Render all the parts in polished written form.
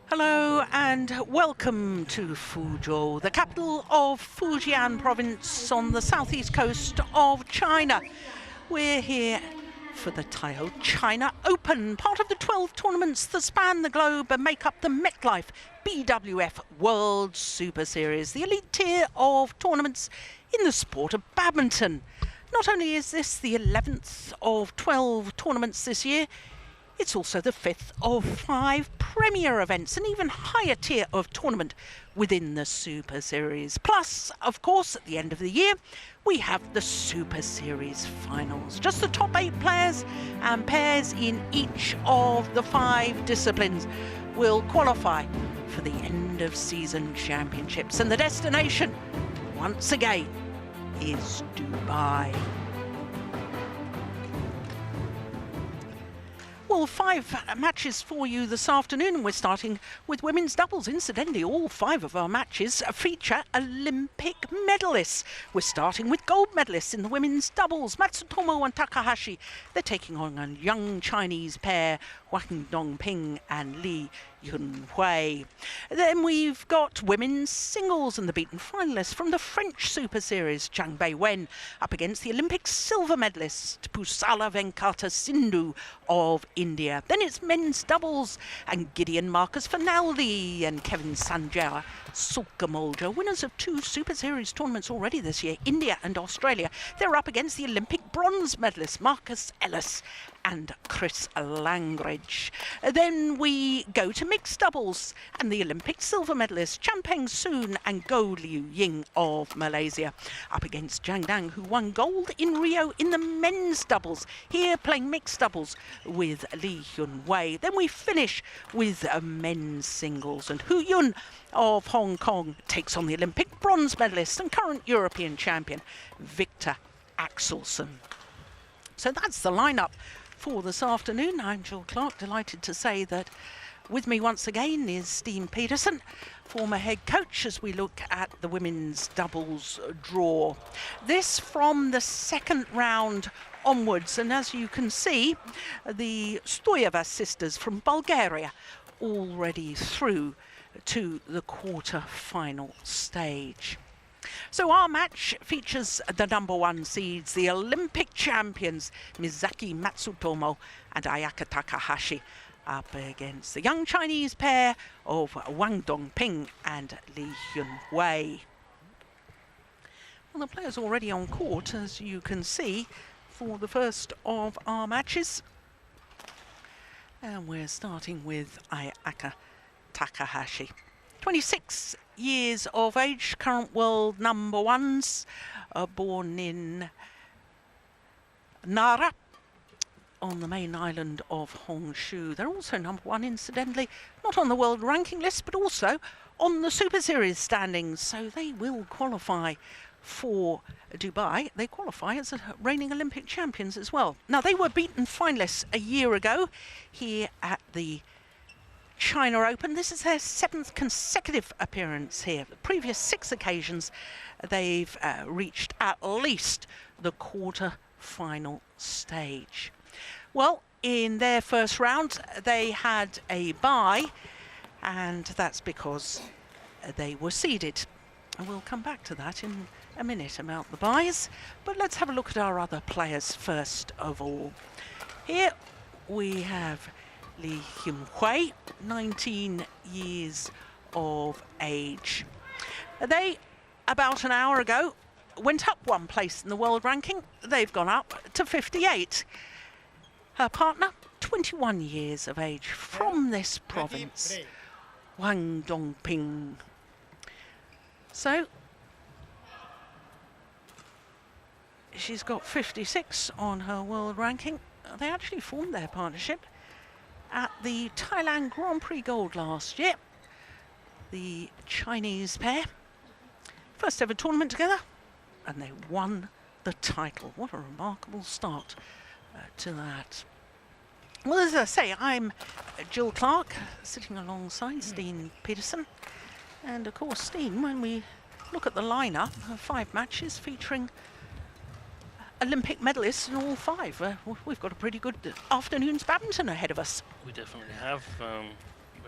Hello and welcome to Fuzhou, the capital of Fujian province on the southeast coast of China. We're here for the Thaihot China Open, part of the 12 tournaments that span the globe and make up the MetLife BWF World Superseries, the elite tier of tournaments in the sport of badminton. Not only is this the 11th of 12 tournaments this year, it's also the 5th of 5 premier events, an even higher tier of tournament within the Super Series. Plus, of course, at the end of the year, we have the Super Series finals. Just the top 8 players and pairs in each of the 5 disciplines will qualify for the end of season championships. And the destination, once again, is Dubai. Well, 5 matches for you this afternoon, and we're starting with women's doubles. Incidentally, all 5 of our matches feature Olympic medalists. We're starting with gold medalists in the women's doubles. Matsutomo and Takahashi, they're taking on a young Chinese pair, Huang Dongping and Yinhui. Then we've got women's singles and the beaten finalists from the French Super Series, Zhang Beiwen up against the Olympic silver medalist Pusala Venkata Sindhu of India. Then it's men's doubles, and Gideon Marcus Finaldi and Kevin Sanjaya Sulkamolja, winners of 2 Super Series tournaments already this year, India and Australia. They're up against the Olympic bronze medalists Marcus Ellis and Chris Langridge. Then we go to mixed doubles, and the Olympic silver medalists Champeng Soon and Goh Liu Ying of Malaysia up against Zhang Dang, who won gold in Rio in the men's doubles, here playing mixed doubles with Lee Yinhui. Then we finish with men's singles, and Hu Yun of Hong Kong takes on the Olympic bronze medalist and current European champion Victor Axelsen. So that's the lineup for this afternoon. I'm Jill Clark, delighted to say that with me once again is Steen Peterson, former head coach, as we look at the women's doubles draw. This from the second round onwards, and as you can see, the Stoyeva sisters from Bulgaria already through to the quarter-final stage. So our match features the #1 seeds, the Olympic champions Misaki Matsutomo and Ayaka Takahashi, up against the young Chinese pair of Wang Dongping and Li Yinhui. Well, the players already on court, as you can see, for the first of our matches. And we're starting with Ayaka Takahashi. 26 years of age, current world #1s, born in Nara on the main island of Honshu. They're also #1, incidentally, not on the world ranking list, but also on the Super Series standings, so they will qualify for Dubai. They qualify as reigning Olympic champions as well. Now, they were beaten finalists a year ago here at the China Open. This is their 7th consecutive appearance here. The previous 6 occasions, they've reached at least the quarter-final stage. Well, in their first round, they had a bye, and that's because they were seeded. And we'll come back to that in a minute about the byes. But let's have a look at our other players first of all. Here we have Li Yinhui, 19 years of age. They, about an hour ago, went up 1 place in the world ranking. They've gone up to 58. Her partner, 21 years of age, from this province, Huang Dongping. So she's got 56 on her world ranking. They actually formed their partnership at the Thailand Grand Prix Gold last year. The Chinese pair, first ever tournament together, and they won the title. What a remarkable start to that. Well, as I say, I'm Jill Clark, sitting alongside Steen Peterson. And of course, Steen, when we look at the lineup, 5 matches featuring Olympic medalists in all 5. We've got a pretty good afternoon's badminton ahead of us. We definitely have.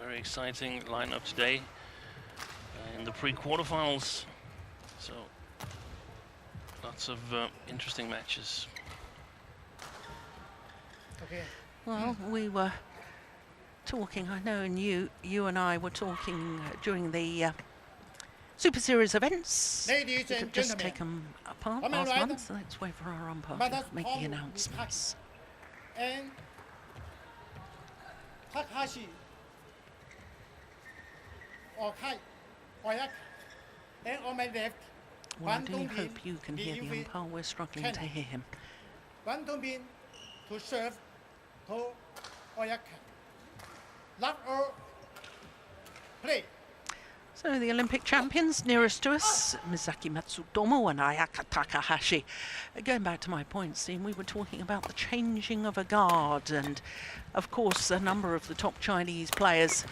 very exciting lineup today in the pre-quarterfinals. So lots of interesting matches. Okay. Well, we were talking, I know, and you and I were talking during the Super Series events Ladies that have and just gentlemen, taken part come on, last right. month. So let's wait for our umpire to make the announcements. And Takahashi, Ayaka, and on my left, Well, I do hope you can hear the umpire. We're struggling to hear him. Dongping to serve to Ayaka. Love or play. So the Olympic champions nearest to us, Misaki Matsutomo and Ayaka Takahashi. Going back to my point, Steve, we were talking about the changing of a guard, and of course a number of the top Chinese players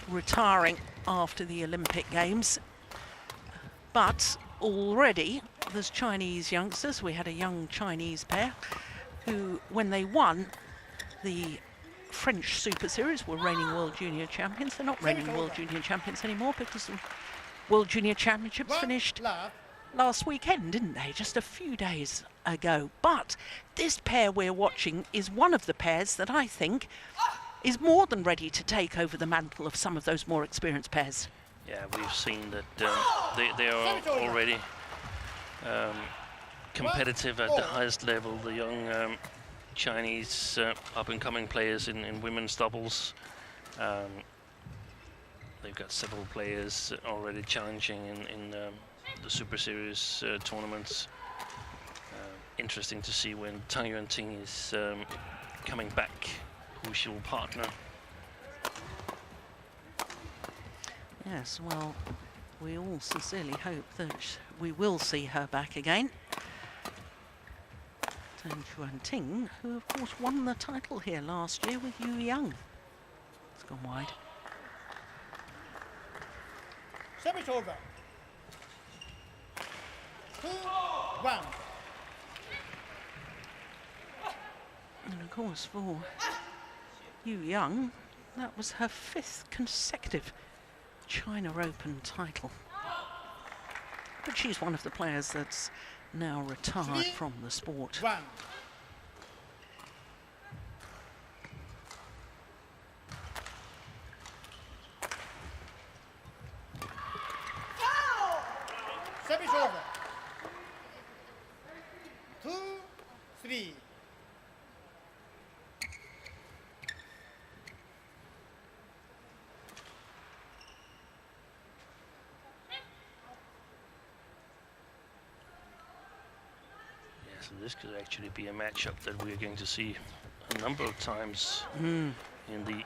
retiring after the Olympic Games. But already there's Chinese youngsters. We had a young Chinese pair who, when they won the French Super Series, were reigning World Junior Champions. They're not reigning World Junior Champions anymore because the World Junior Championships finished last weekend, didn't they? Just a few days ago. But this pair we're watching is one of the pairs that I think is more than ready to take over the mantle of some of those more experienced pairs. Yeah, we've seen that they are already competitive at the highest level. The young Chinese up-and-coming players in women's doubles. They've got several players already challenging in the Super Series tournaments. Interesting to see when Tang Yuanting is coming back, who she will partner. Yes, well, we all sincerely hope that we will see her back again. Tang Yuanting, who of course won the title here last year with Huang. It's gone wide. Service over. 2-1. And of course for Huang, that was her 5th consecutive China Open title. But she's one of the players that's now retired from the sport. 1. Service over. 2-3. So this could actually be a matchup that we're going to see a number of times in the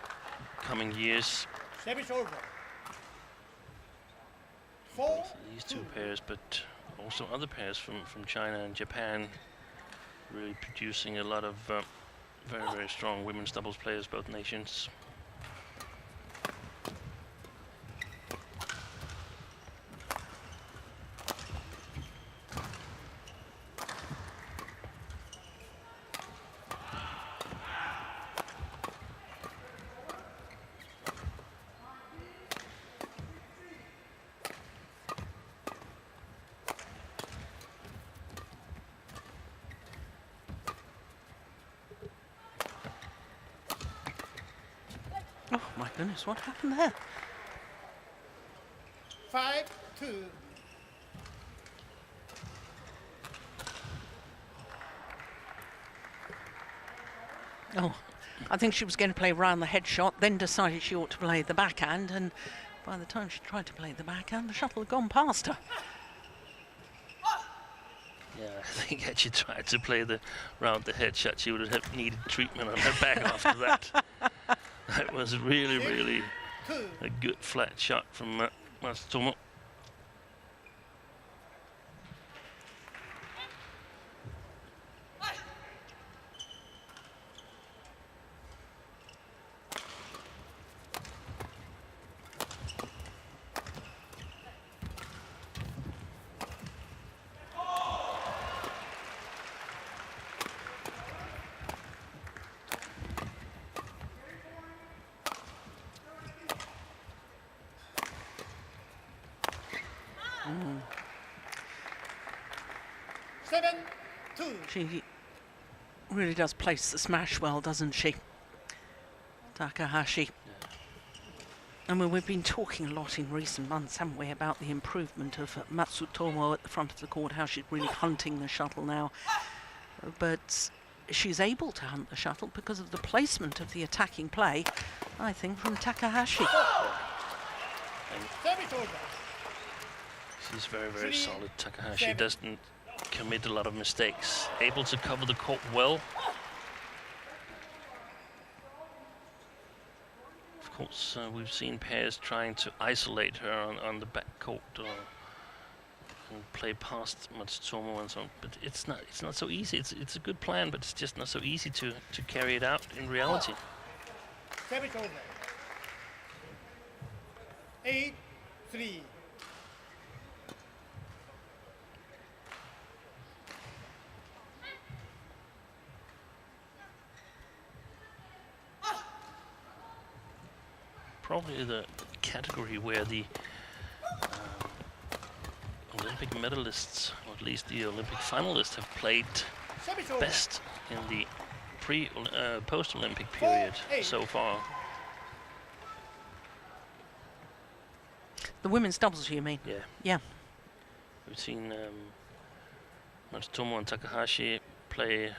coming years. Service over. Both these two pairs, but also other pairs from China and Japan, really producing a lot of very, very strong women's doubles players, both nations. Oh my goodness, what happened there? 5-2. Oh, I think she was going to play round the headshot, then decided she ought to play the backhand, and by the time she tried to play the backhand, the shuttle had gone past her. Yeah, I think had she tried to play the round the headshot, she would have needed treatment on her back after that. That was really, really a good flat shot from Matsutomo. 7-2. She really does place the smash well, doesn't she? Takahashi. I mean, we've been talking a lot in recent months, haven't we, about the improvement of Matsutomo at the front of the court, how she's really hunting the shuttle now. But she's able to hunt the shuttle because of the placement of the attacking play, I think, from Takahashi. Service over. She's very, very solid. Takahashi doesn't commit a lot of mistakes. Able to cover the court well. Of course, we've seen pairs trying to isolate her on the back court and play past Matsutomo and so on. But it's not so easy. It's a good plan, but it's just not so easy to carry it out in reality. Service over. 8-3. Probably the category where the Olympic medalists, or at least the Olympic finalists, have played Service over. best in the post-Olympic period so far. The women's doubles, you mean? Yeah. Yeah. We've seen Matsutomo and Takahashi play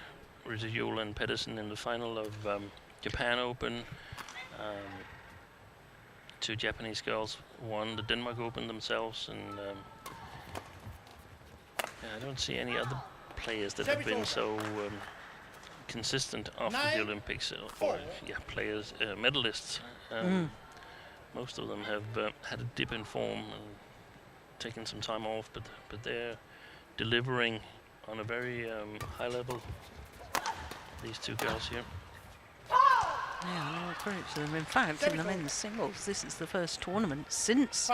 Rizuyula and Pedersen in the final of Japan Open. Two Japanese girls won the Denmark Open themselves, and yeah, I don't see any other players that have been so consistent after the Olympics, or yeah, players, medalists. Most of them have had a dip in form and taken some time off, but they're delivering on a very high level. These two girls here. Yeah, no credit to them. In fact, in the men's singles, this is the first tournament since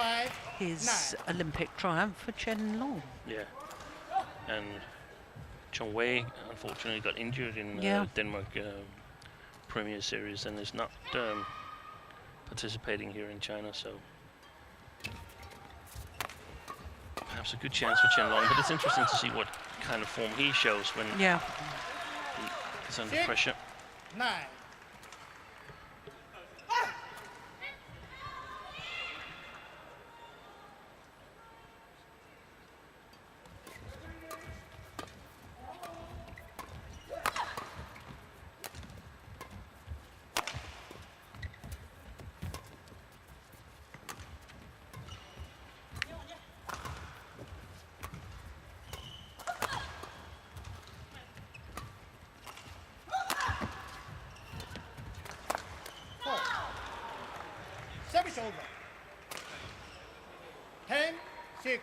his Olympic triumph for Chen Long. Yeah, and Chong Wei unfortunately got injured in Denmark Premier Series and is not participating here in China, so perhaps a good chance for Chen Long, but it's interesting to see what kind of form he shows when he is under pressure. 9. Service over. 10-6.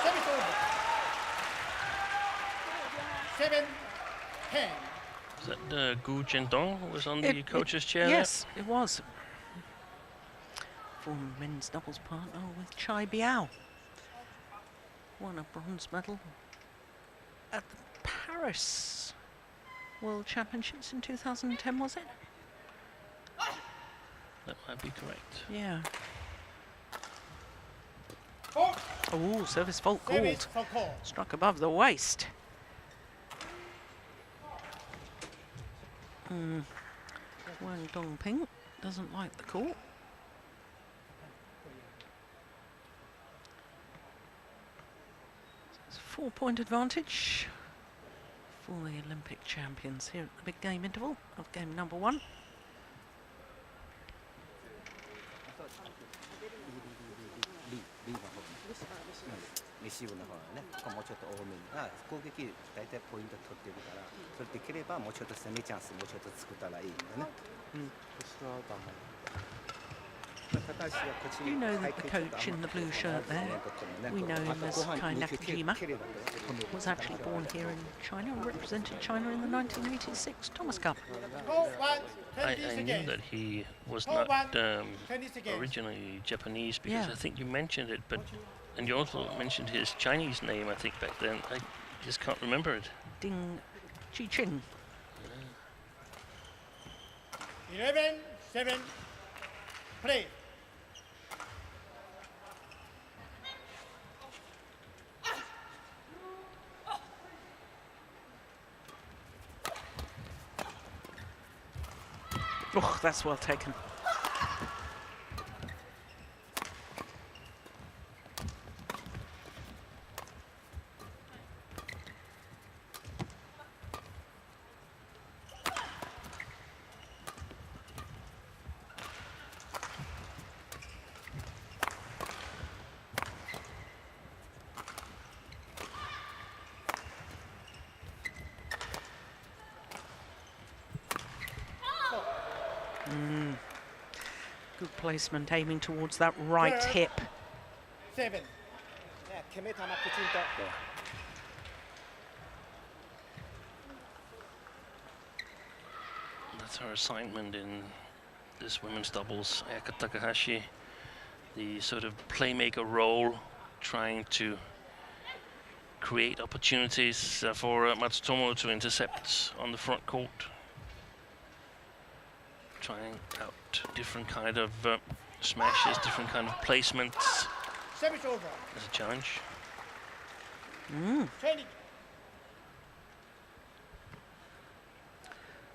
Service over. 7-10. Is that Gu Jiandong who was on the coach's chair? Yes, it was. Former men's doubles partner with Chai Biao. Won a bronze medal at the Paris World Championships in 2010, was it? That might be correct. Yeah. Fault. Oh, service fault Service called. for call. Struck above the waist. Huang Dongping doesn't like the call. It's a 4-point advantage for the Olympic champions here at the big game interval of game number 1. You know the coach in the blue shirt there. We know him as Kai Nakajima. Was actually born here in China and represented China in the 1986 Thomas Cup. Call 1, I 20 knew seconds. that he was Call not 20 seconds. originally Japanese, because Yeah. I think you mentioned it, and you also mentioned his Chinese name, I think, back then. I just can't remember it. Ding Chi-Ching. 11, 7, play. Oh, that's well taken. Good placement, aiming towards that right Third. hip. 7. That's her assignment in this women's doubles. Ayaka Takahashi, the sort of playmaker role, trying to create opportunities for Matsutomo to intercept on the front court. Trying out different kind of smashes, different kind of placements Service over. as a challenge. 20.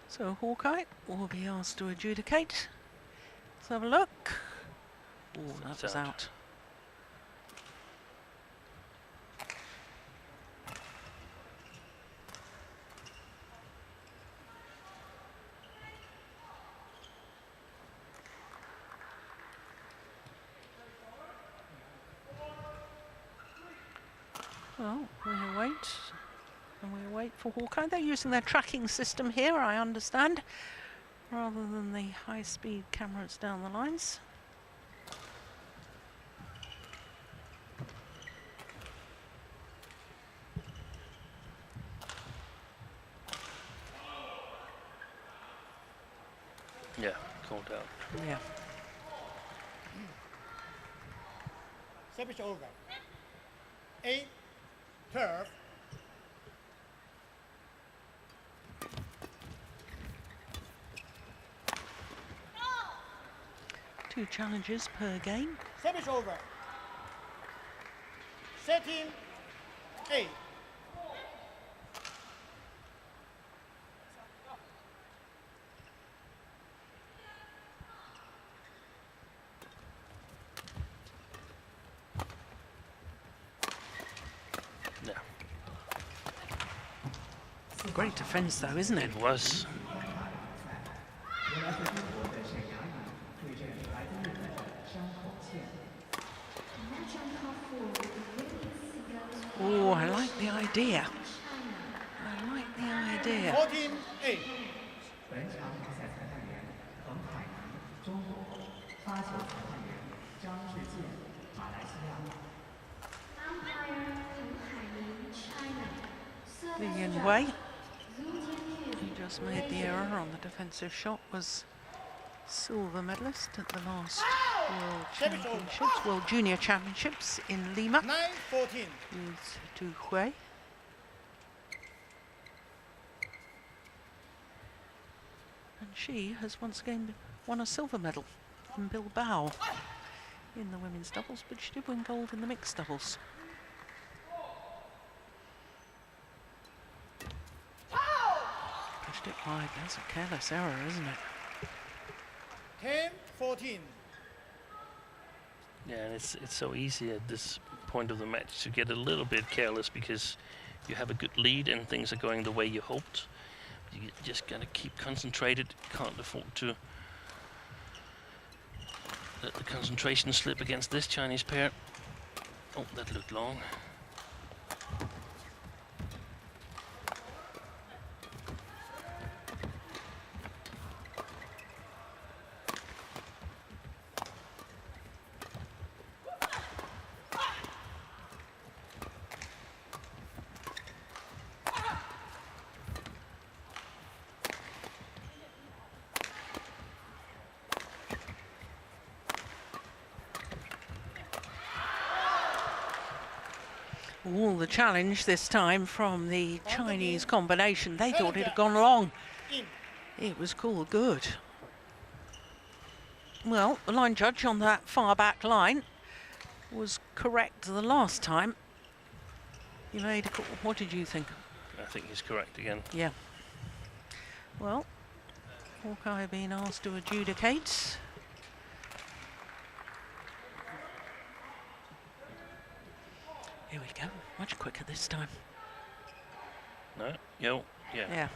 So Hawkeye will be asked to adjudicate. Let's have a look. Oh, that That's was out. out. Well, we'll wait. And we'll wait for Hawkeye. They're using their tracking system here, I understand, rather than the high-speed cameras down the lines. Yeah, called out. Yeah. Service over. 8, 12. Two challenges per game. Service over. Setting 8. Yeah, Great defence though, isn't it? it was. Oh, I like the idea. I like the idea. 14, 8. The Yinhui, who just made the error on the defensive shot, was silver medalist at the last World Championships, World Junior Championships in Lima 9, 14. with Du Hui. And she has once again won a silver medal in Bilbao in the women's doubles, but she did win gold in the mixed doubles. Pushed it wide. That's a careless error, isn't it? 10, 14. Yeah, and it's so easy at this point of the match to get a little bit careless because you have a good lead and things are going the way you hoped. You just gotta keep concentrated. Can't afford to let the concentration slip against this Chinese pair. Oh, that looked long. All the challenge this time from the Chinese combination. They thought it had gone long. It was called good. Well, the line judge on that far back line was correct the last time. You made a call. What did you think? I think he's correct again. Yeah. Well, Hawkeye being asked to adjudicate. Here we go. Much quicker this time. No? Yo. Yeah. Yeah.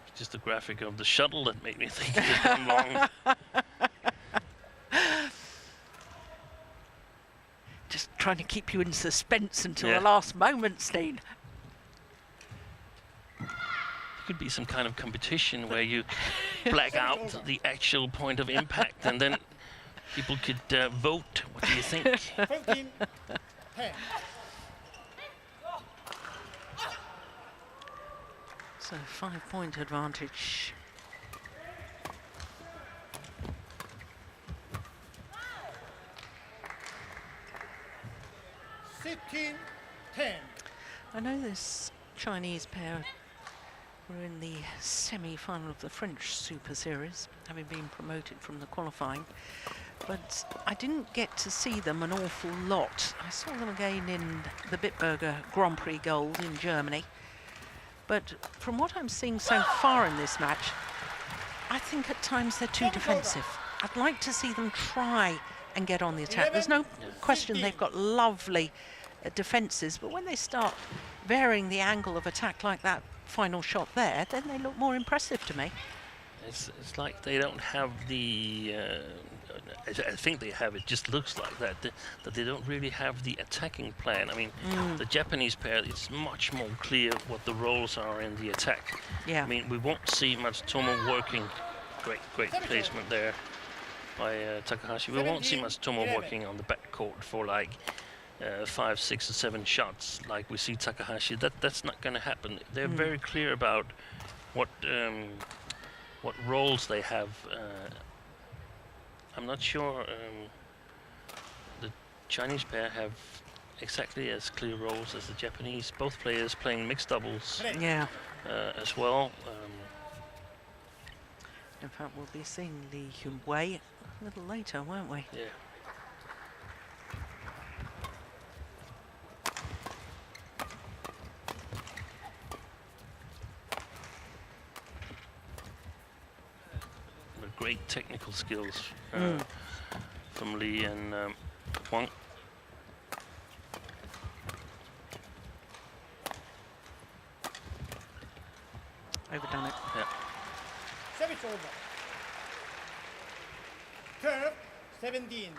It's just the graphic of the shuttle that made me think it had gone long. Just trying to keep you in suspense until Yeah. the last moment, Steen. Could be some kind of competition where you black out the actual point of impact and then people could vote. What do you think? 15, 10. So 5-point advantage. Sixteen, 10. I know this Chinese pair were in the semi-final of the French Super Series, having been promoted from the qualifying, but I didn't get to see them an awful lot. I saw them again in the Bitburger Grand Prix Gold in Germany, but from what I'm seeing so far in this match, I think at times they're too defensive. I'd like to see them try and get on the attack. There's no question they've got lovely defences, but when they start varying the angle of attack like that final shot there, then they look more impressive to me. It's like they don't have the... I think they have, it just looks like that they don't really have the attacking plan. I mean, the Japanese pair, it's much more clear what the roles are in the attack. Yeah. I mean, we won't see Matsutomo working, great placement there by Takahashi. We won't see Matsutomo working on the backcourt for like 5, 6 or 7 shots like we see Takahashi. That's not going to happen. They're very clear about what roles they have. I'm not sure the Chinese pair have exactly as clear roles as the Japanese. Both players playing mixed doubles Yeah. as well. In fact, we'll be seeing the Yinhui a little later, won't we? Yeah. Great technical skills from Lee and Huang. Overdone it. Yeah. Service over. Curve, 17.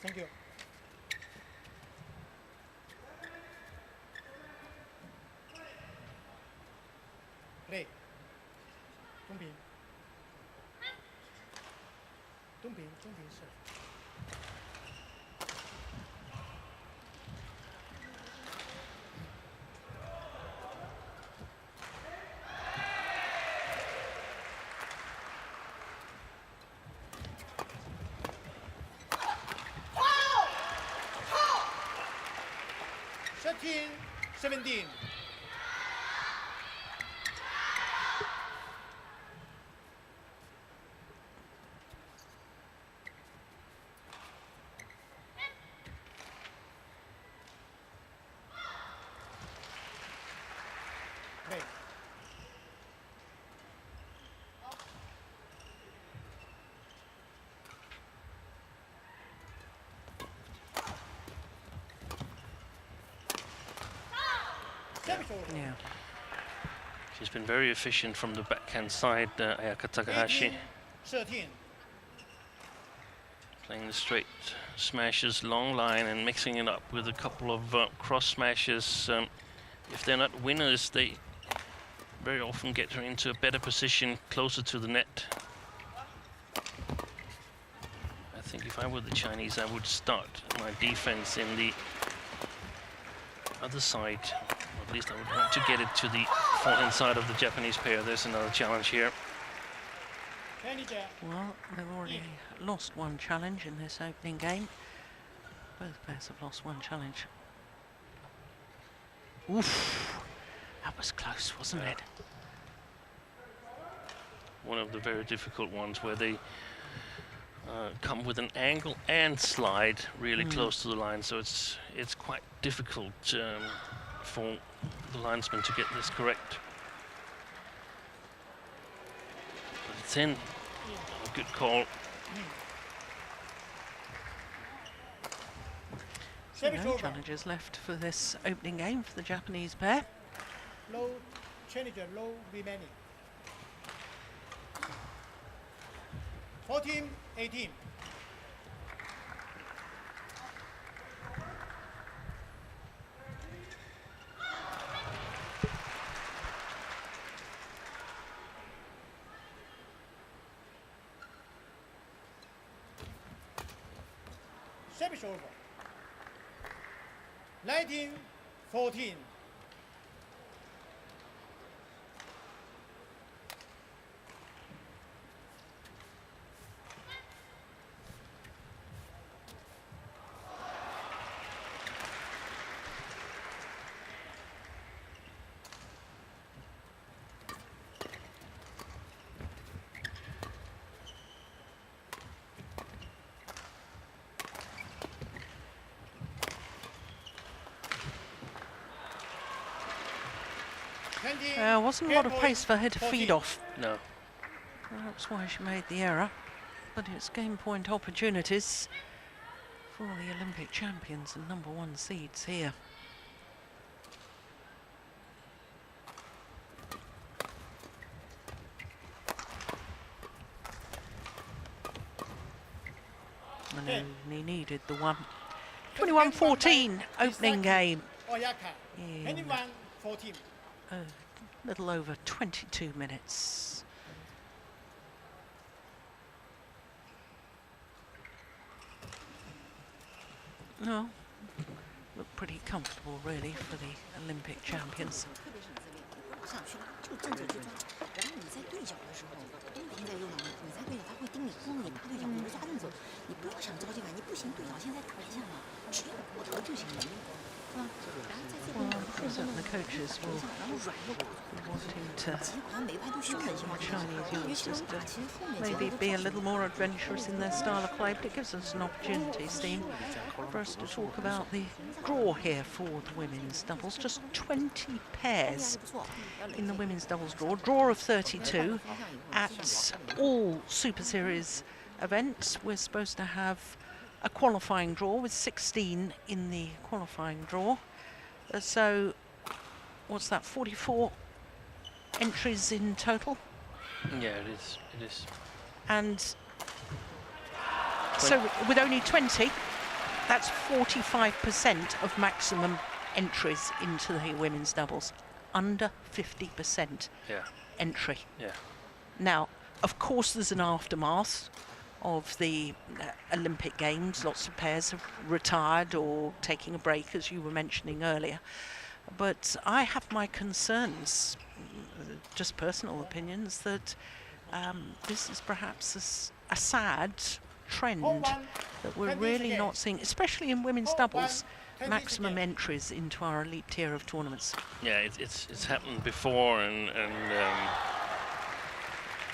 Thank you. Play. Dongping. Dongping, sir. Thirteen, 17. Play. Service over. Yeah. She's been very efficient from the backhand side, Ayaka Takahashi. 13. Playing the straight smashes, long line, and mixing it up with a couple of cross smashes. If they're not winners, they very often get her into a better position, closer to the net. I think if I were the Chinese, I would start my defense in the other side. Or at least I would want to get it to the forehand side of the Japanese pair. There's another challenge here. Well, they've already lost one challenge in this opening game. Both pairs have lost one challenge. Oof, that was close, wasn't it? One of the very difficult ones where they come with an angle and slide really close to the line, so it's quite difficult for the linesman to get this correct. But it's in. A good call. So no challenges left for this opening game for the Japanese pair. Low challenger, low remaining. 14-18. Service over. 19-14. Wasn't a lot of pace for her to feed off. No. That's why she made the error. But it's game point opportunities for the Olympic champions and #1 seeds here. And only needed the one. 21-14 opening game. Ayaka. In 21-14. a little over 22 minutes. No, look pretty comfortable really for the Olympic champions. 上去了，就正着去抓，然后你在对角的时候，东平在右上，你在对角，他会盯你攻你，对角你就抓正走，你不要想着急感，你不行，对角现在打一下嘛，只要过头就行了，是吧？然后在这边 The coaches will be wanting to Chinese youngsters to maybe be a little more adventurous in their style of play, but it gives us an opportunity, Steen, for us to talk about the draw here for the women's doubles. Just 20 pairs in the women's doubles draw of 32 at all Super Series events. We're supposed to have a qualifying draw with 16 in the qualifying draw. So what's that, 44 entries in total? Yeah, it is. It is. And so with only 20, that's 45% of maximum entries into the women's doubles. Under 50% entry. Yeah. Now, of course, there's an aftermath of the Olympic Games. Lots of pairs have retired or taking a break, as you were mentioning earlier. But I have my concerns, just personal opinions, that this is perhaps a sad trend that we're really not seeing, especially in women's doubles, maximum entries into our elite tier of tournaments. Yeah, it's happened before, and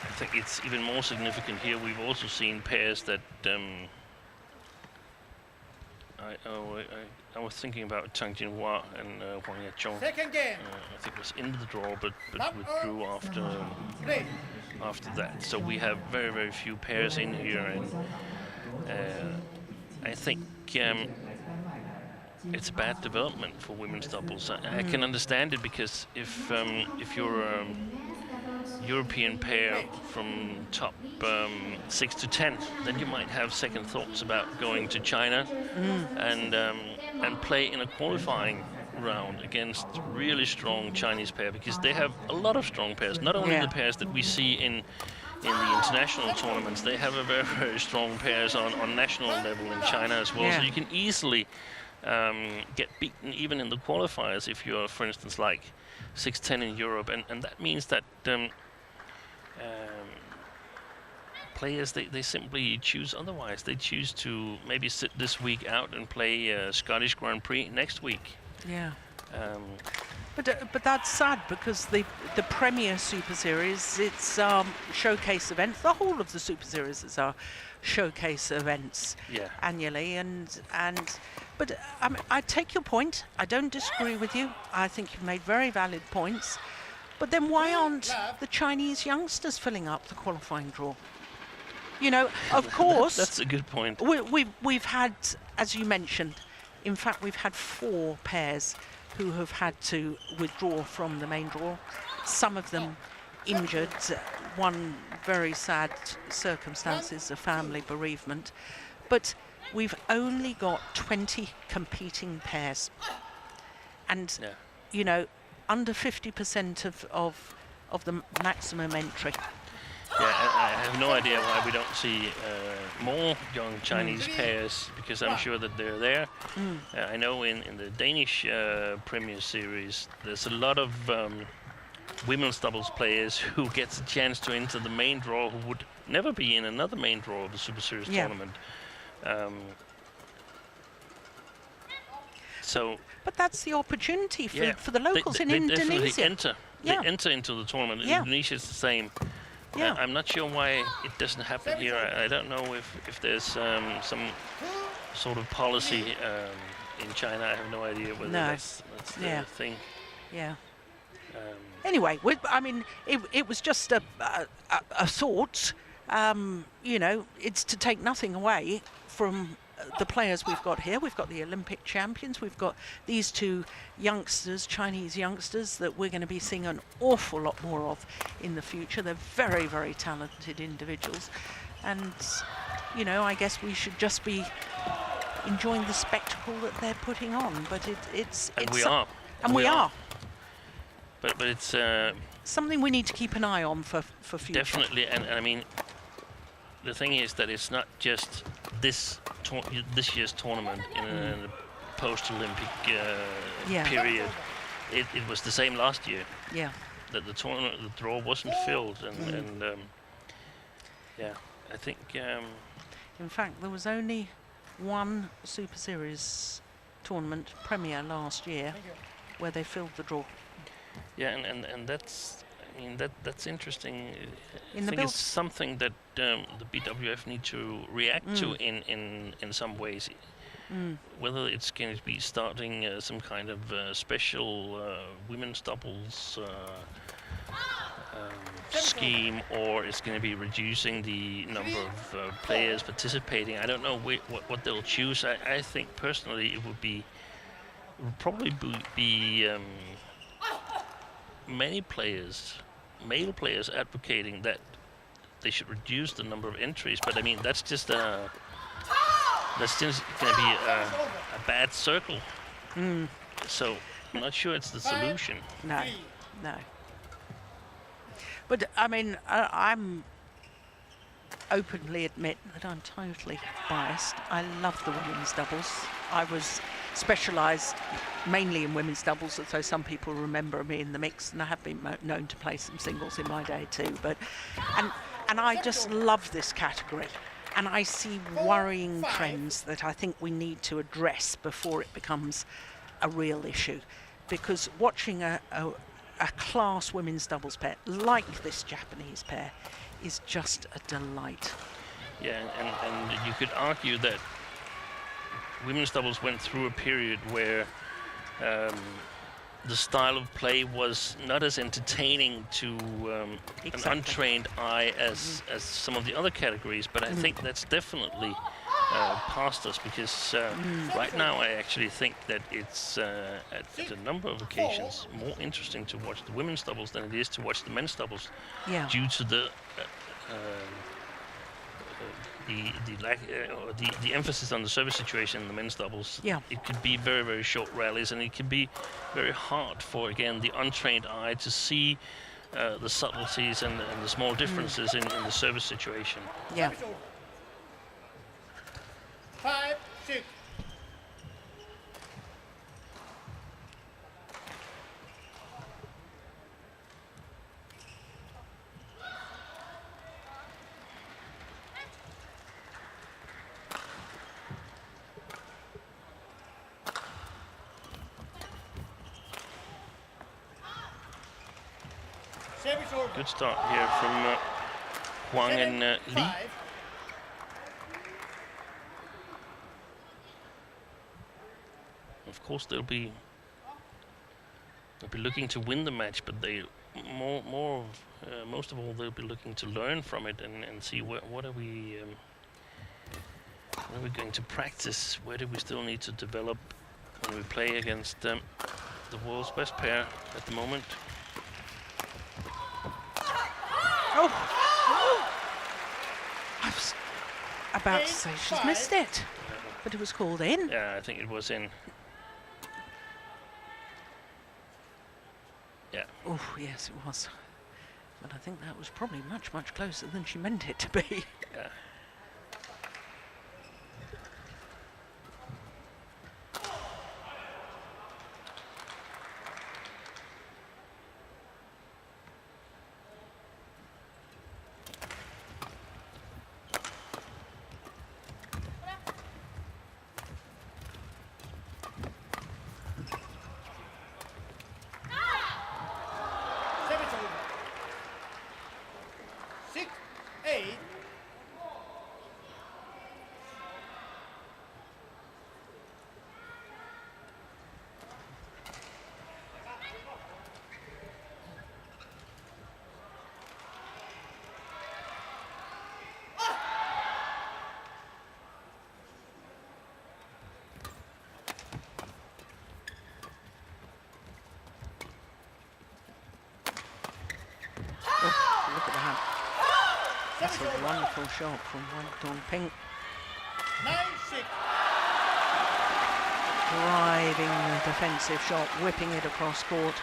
I think it's even more significant here. We've also seen pairs that I was thinking about Tang Jinhua and Huang. Second game. I think was in the draw, but withdrew after that. So we have very, very few pairs in here, and I think it's a bad development for women's doubles. I can understand it, because if you're European pair from top 6 to 10, then you might have second thoughts about going to China and play in a qualifying round against really strong Chinese pair, because they have a lot of strong pairs. Not only the pairs that we see in the international tournaments, they have a very, very strong pairs on national level in China as well. So you can easily get beaten even in the qualifiers if you're, for instance, like 6-10 in Europe, and that means that players, they simply choose otherwise. They choose to maybe sit this week out and play Scottish Grand Prix next week. Yeah. But that's sad, because the Premier Super Series, it's showcase events. The whole of the Super Series is our showcase events annually, but I take your point. I don't disagree with you. I think you've made very valid points. But then why aren't the Chinese youngsters filling up the qualifying draw? You know, of course. That's a good point. We've had, as you mentioned, in fact, we've had 4 pairs who have had to withdraw from the main draw. Some of them injured. One very sad circumstances, a family bereavement. But we've only got 20 competing pairs. And, you know, under 50% of the maximum entry. Yeah, I have no idea why we don't see more young Chinese pairs, because I'm sure that they're there. I know in the Danish Premier Series, there's a lot of women's doubles players who gets a chance to enter the main draw who would never be in another main draw of the Super Series tournament. But that's the opportunity for the locals in Indonesia. They enter into the tournament. Indonesia is the same. I'm not sure why it doesn't happen here. I don't know if there's some sort of policy in China. I have no idea whether that's the thing. Yeah. Anyway, I mean, it was just a thought. You know, it's to take nothing away from the players we've got here. We've got the Olympic champions. We've got these 2 youngsters, Chinese youngsters, that we're going to be seeing an awful lot more of in the future. They're very, very talented individuals. And, you know, I guess we should just be enjoying the spectacle that they're putting on. But we are. But it's something we need to keep an eye on for future. Definitely, and I mean, the thing is that it's not just this year's tournament in a post-Olympic period. It was the same last year. Yeah. That the tournament, the draw wasn't filled, and I think. In fact, there was only one Super Series tournament, Premier, last year, where they filled the draw. Yeah, and that's, I mean, that's interesting. I think it's something that the BWF need to react to in some ways. Whether it's going to be starting some kind of special women's doubles scheme, or it's going to be reducing the number of players participating. I don't know what they'll choose. I think personally it would probably be many players, male players, advocating that they should reduce the number of entries. But I mean, that's just going to be a bad circle. So I'm not sure it's the solution. No. But I mean, I'm openly admit that I'm totally biased. I love the women's doubles. I was specialised mainly in women's doubles, although some people remember me in the mix, and I have been known to play some singles in my day too. But and I just love this category, and I see worrying trends that I think we need to address before it becomes a real issue. Because watching a class women's doubles pair like this Japanese pair is just a delight. Yeah, and you could argue that women's doubles went through a period where the style of play was not as entertaining to an untrained eye as some of the other categories, but I think that's definitely past us, because right now I actually think that it's at a number of occasions more interesting to watch the women's doubles than it is to watch the men's doubles, Yeah. due to the lack, or the emphasis on the service situation in the men's doubles. Yeah. It could be very, very short rallies, and it can be very hard for, again, the untrained eye to see the subtleties and the small differences in the service situation. Yeah. 5-6. Service over. Good start here from Huang and Li. 5. Of course, they'll be looking to win the match, but they most of all, they'll be looking to learn from it and see what are we going to practice. Where do we still need to develop when we play against the world's best pair at the moment? Oh! I was about to say she's missed it, but it was called in. Yeah, I think it was in. Yeah. Oh, yes, it was. But I think that was probably much, much closer than she meant it to be. Yeah. Service over. 6-8. Look at that. That's Service a over. wonderful shot from Dongping. 9-6. Driving the defensive shot, whipping it across court.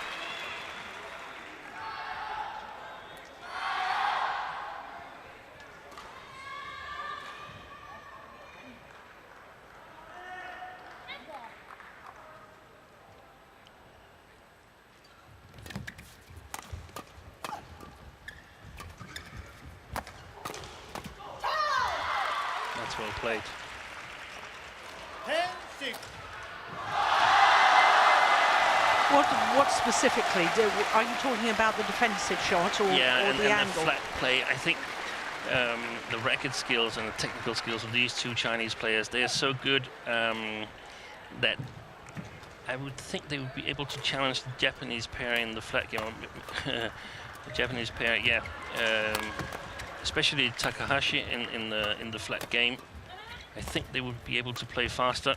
That's well played. 10-6. What specifically? Are you talking about the defensive shot or, Yeah, or and the the angle? flat play. I think the racket skills and the technical skills of these two Chinese players, they are so good that I would think they would be able to challenge the Japanese pair in the flat game. The Japanese pair, yeah, especially Takahashi in the flat game. I think they would be able to play faster.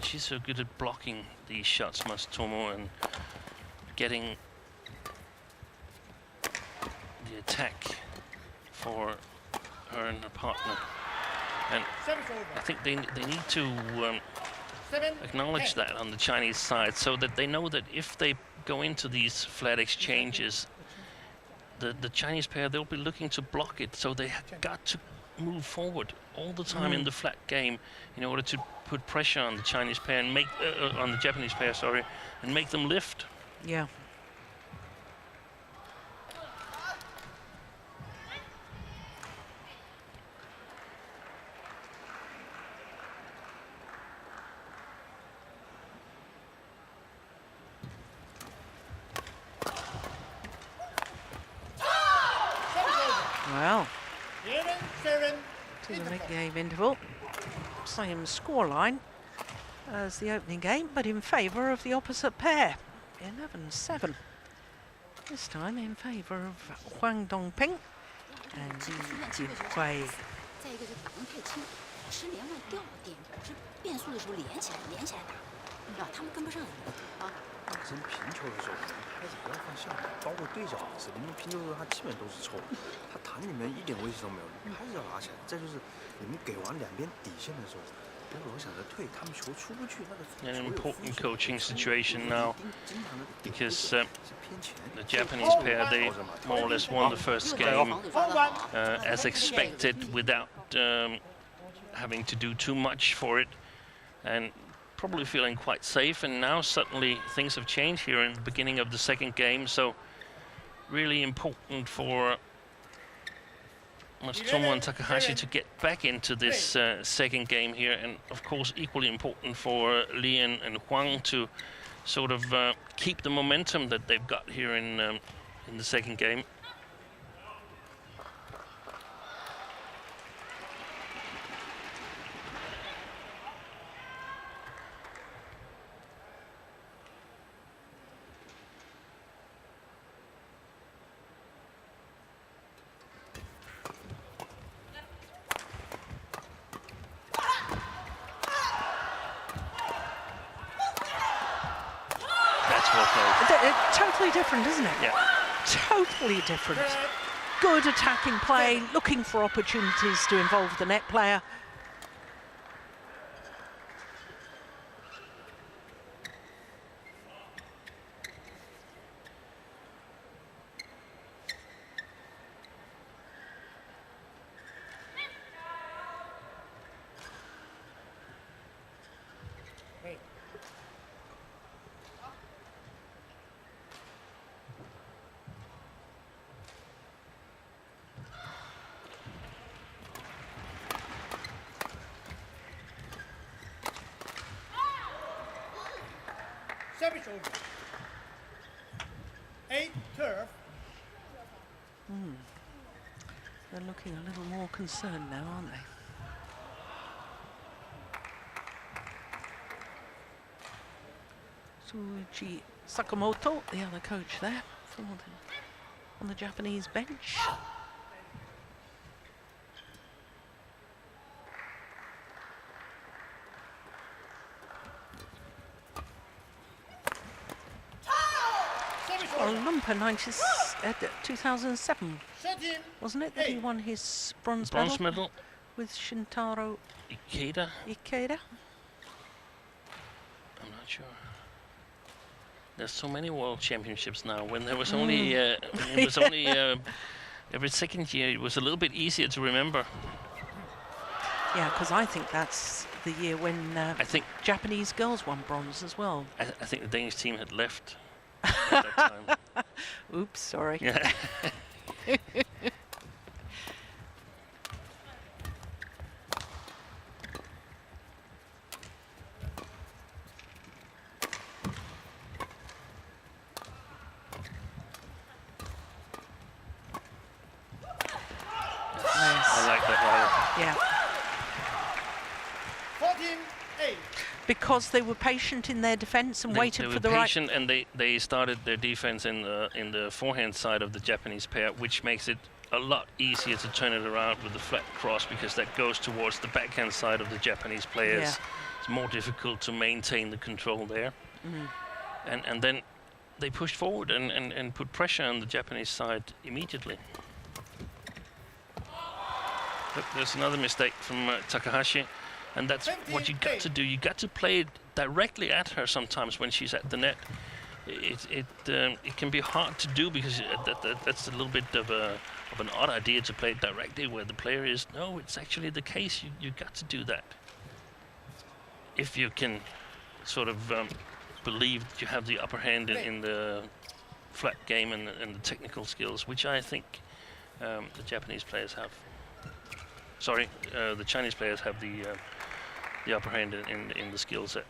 She's so good at blocking these shots, Matsutomo, and getting the attack for her and her partner. And Service I over. think they need to 7-10. acknowledge that on the Chinese side, so that they know that if they go into these flat exchanges, the Chinese pair, they'll be looking to block it, so they got to move forward all the time in the flat game in order to put pressure on the Chinese pair and make on the Japanese pair, sorry, and make them lift. Yeah. Well, 11-7. to the mid-game interval. Same scoreline as the opening game, but in favour of the opposite pair. 11-7. This time in favour of Huang Dongping and 这个速段机会 Yinhui. 再一个就打得太轻，吃连外掉点，是变速的时候连起来打，他们跟不上你啊。真平球的时候，开始不要犯项目，包括对角也是，你们平球的时候他基本都是抽，他弹你们一点威胁都没有，还是要拿起来。再就是你们给完两边底线的时候，如果想着退，他们球出不去，那个 An important coaching situation now, because the Japanese pair, they more or less won the first game as expected, without having to do too much for it, and probably feeling quite safe. And now suddenly things have changed here in the beginning of the second game, so really important for Matsutomo and Takahashi to get back into this second game here, and of course equally important for Li and Huang to sort of keep the momentum that they've got here in the second game. Totally different, isn't it? Yeah. Totally different. Good attacking play, looking for opportunities to involve the net player. Service over. 8 turf. They're looking a little more concerned now, aren't they? Suji Sakamoto, the other coach there, on the Japanese bench. Olympia 2007, wasn't it, that he won his bronze medal with Shintaro Ikeda? Ikeda? I'm not sure. There's so many world championships now. When there was only, every second year, it was a little bit easier to remember. Yeah, because I think that's the year when I think Japanese girls won bronze as well. I think the Danish team had left at that time. Oops, sorry. Yeah. I like that rally. Yeah. 14-8. Because they were patient in their defence and waited they for were the right. patient, and they started their defense in the forehand side of the Japanese pair, which makes it a lot easier to turn it around with the flat cross, because that goes towards the backhand side of the Japanese players. Yeah. It's more difficult to maintain the control there. And then they pushed forward and put pressure on the Japanese side immediately. Look, there's another mistake from Takahashi. And that's what you got to do. You got to play it directly at her sometimes when she's at the net. It can be hard to do, because that's a little bit of an odd idea to play it directly where the player is. No, it's actually the case. You got to do that. If you can sort of believe that you have the upper hand in the flat game and the technical skills, which I think the Japanese players have. Sorry, the Chinese players have the upper hand in the skill set.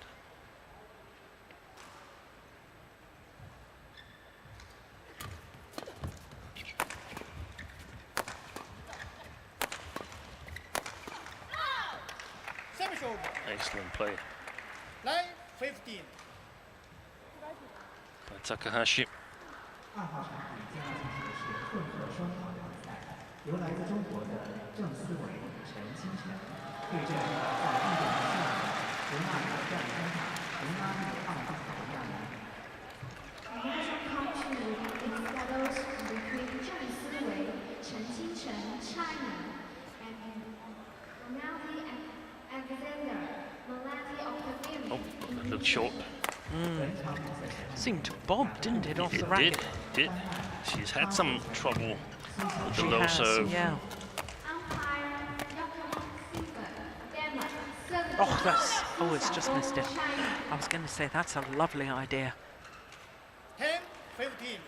Service over. Excellent play 9-15. by Takahashi. 2号场比将要进行的是混合双打比赛，由来自中国的郑思维、陈清晨对阵在印度尼西亚的洪纳亚战三塔洪拉利奥巴卡维亚男。National country is battles between 郑思维、陈清晨 China and Ronaldo Alexander Malati of the Oh, Philippines. that looked short. Seemed to bob, didn't it, off the It racket? did. She's had some trouble with the She low has, serve. yeah. Umpire Jakob Siegler, Denmark. Service Oh, that's... Oh, it's just goal missed it. China. I was going to say, that's a lovely idea. 10-15.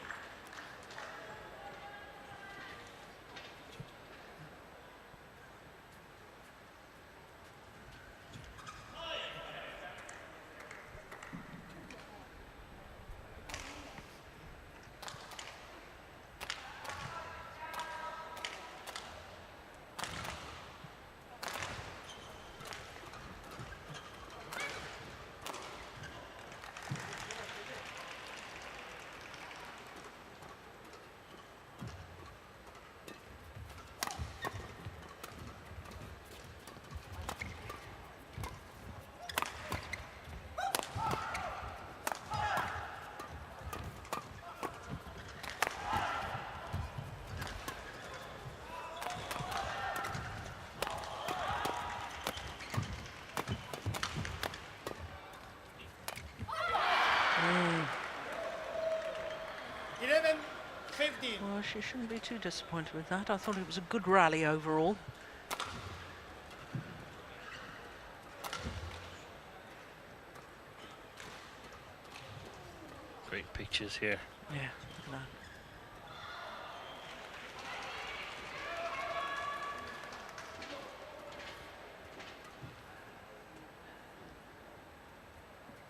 Well, she shouldn't be too disappointed with that. I thought it was a good rally overall. Great pictures here. Yeah, look at that.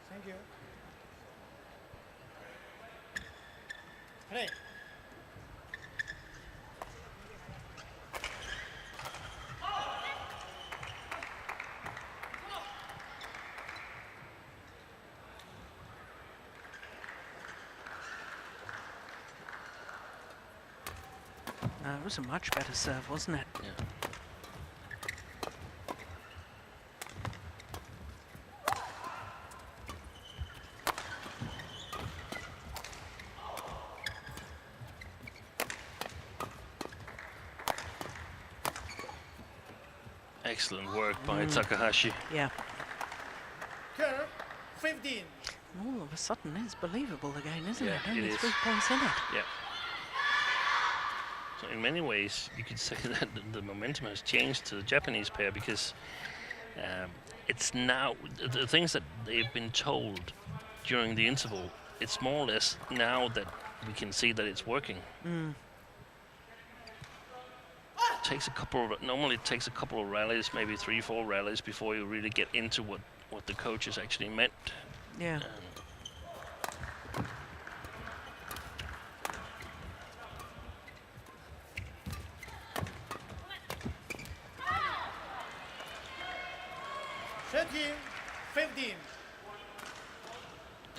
Thank you. Play. It was a much better serve, wasn't it? Yeah. Excellent work by Takahashi. Yeah. Curve. 15. And all of a sudden, it's believable again, isn't Yeah, it? it Only is. 3 points in it. Yeah. So in many ways, you could say that the momentum has changed to the Japanese pair because it's now the things that they've been told during the interval. It's more or less now that we can see that it's working. Takes a couple of, normally it takes a couple of rallies, maybe 3-4 rallies before you really get into what the coaches actually meant. Yeah. And 13-15.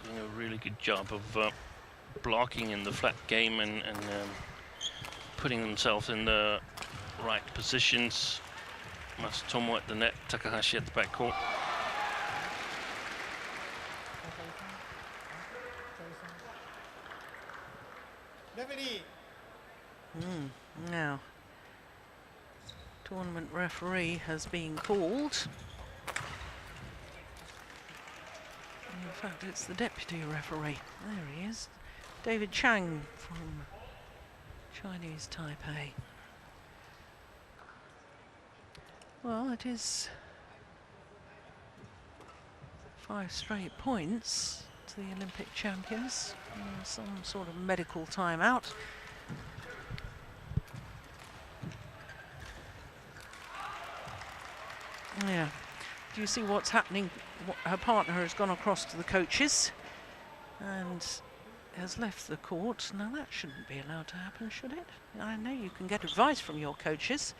Doing a really good job of blocking in the flat game and putting themselves in the right positions. Matsutomo at the net, Takahashi at the back court. Referee. Now, tournament referee has been called. In fact, it's the deputy referee. There he is. David Chang from Chinese Taipei. Well, it is 5 straight points to the Olympic champions. Some sort of medical timeout. Yeah. Do you see what's happening? Her partner has gone across to the coaches and has left the court. Now that shouldn't be allowed to happen, should it? I know you can get advice from your coaches,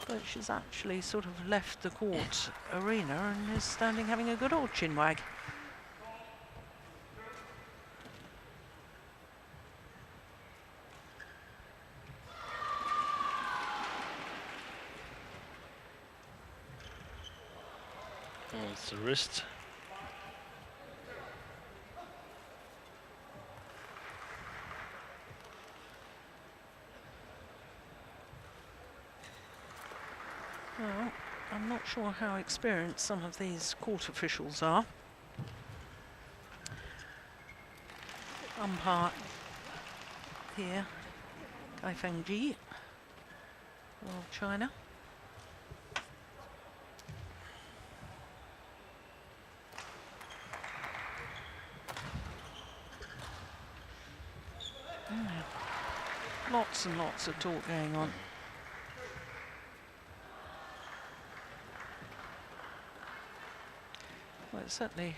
but she's actually sort of left the court arena and is standing having a good old chinwag. That's the wrist. Well, I'm not sure how experienced some of these court officials are. Umpire here, Kai Fengji, of China. Lots and lots of talk going on. Well, it's certainly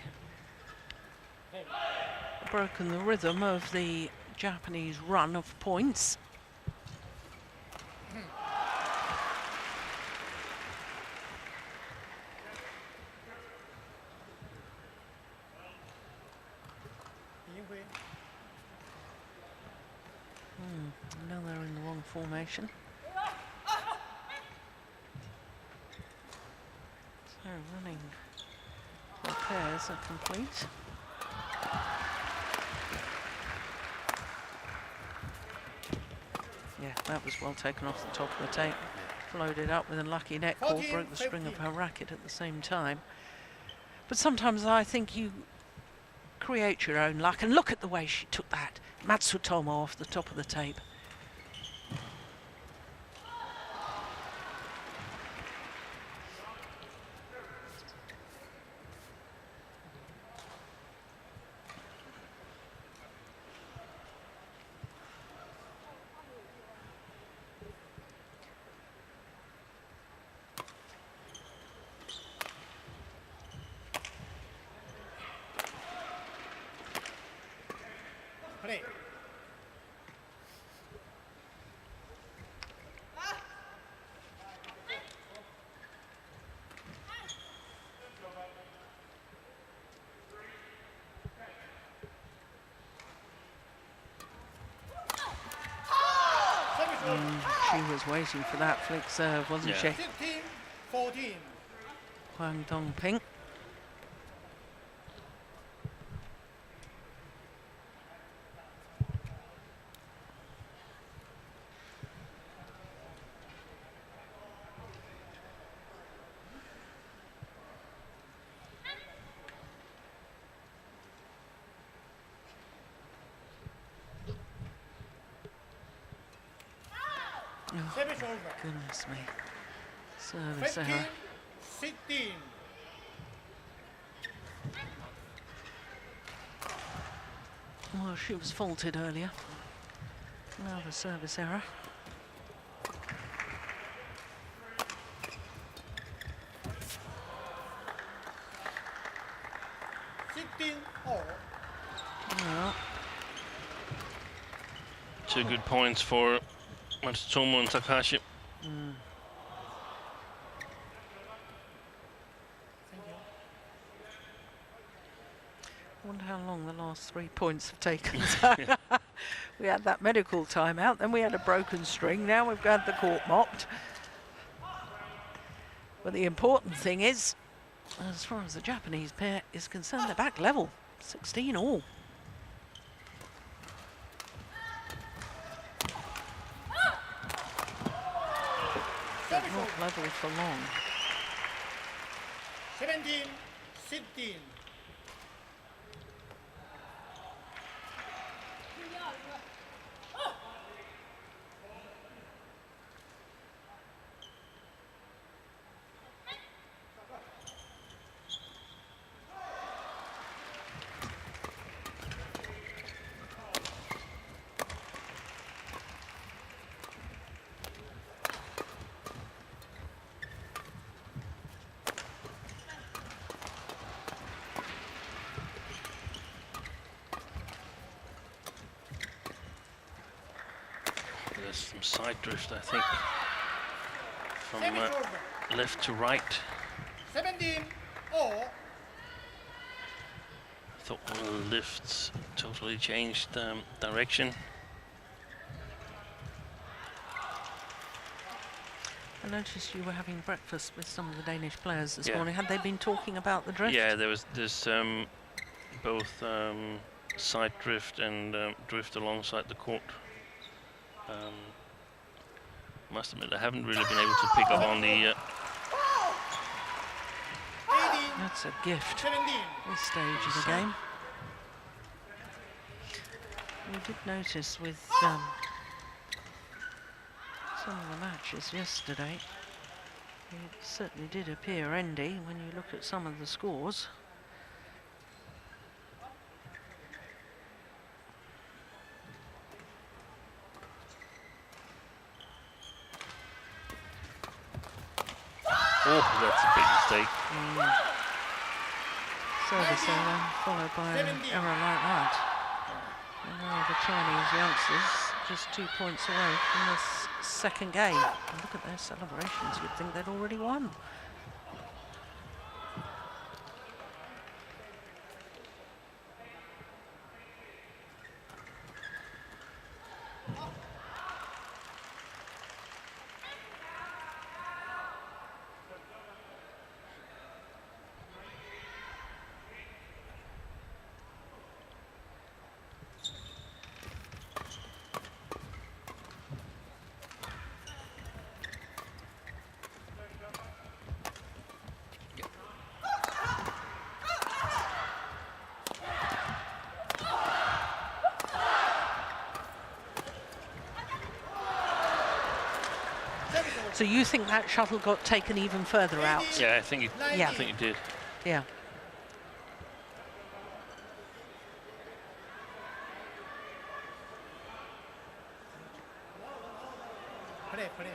broken the rhythm of the Japanese run of points. Yinhui. Now they're in the wrong formation. So running repairs are complete. Yeah, that was well taken off the top of the tape. Floated up with a lucky net call, broke the string of her racket at the same time. But sometimes I think you create your own luck, and look at the way she took that Matsutomo off the top of the tape. Play. She was waiting for that flick serve, wasn't she? 15-14. Huang Dongping. Service over. Goodness me. Service error. 15-16. Well, she was faulted earlier. Now the service error. Well, 2 good points for Matsutomo and Takahashi. I wonder how long the last 3 points have taken. We had that medical timeout, then we had a broken string, now we've got the court mopped. But the important thing is, as far as the Japanese pair is concerned, they're back level, 16 all. But not level for long. 17-16. There's some side drift, I think, from Service over. left to right. 17 all. I thought one of the lifts totally changed direction. I noticed you were having breakfast with some of the Danish players this Yeah. morning. Had they been talking about the drift? Yeah, there's both side drift and drift alongside the court. Must admit, I haven't really been able to pick up on the. 18, That's a gift, 17. this stage of the game. We did notice with some of the matches yesterday, it certainly did appear endy when you look at some of the scores. Oh, that's a big mistake. Service error followed by an error like that. And now the Chinese youngsters just 2 points away from this second game. And look at their celebrations, you'd think they'd already won. So you think that shuttle got taken even further out? Yeah, I think it. Yeah. I think it did. Yeah. Play, play.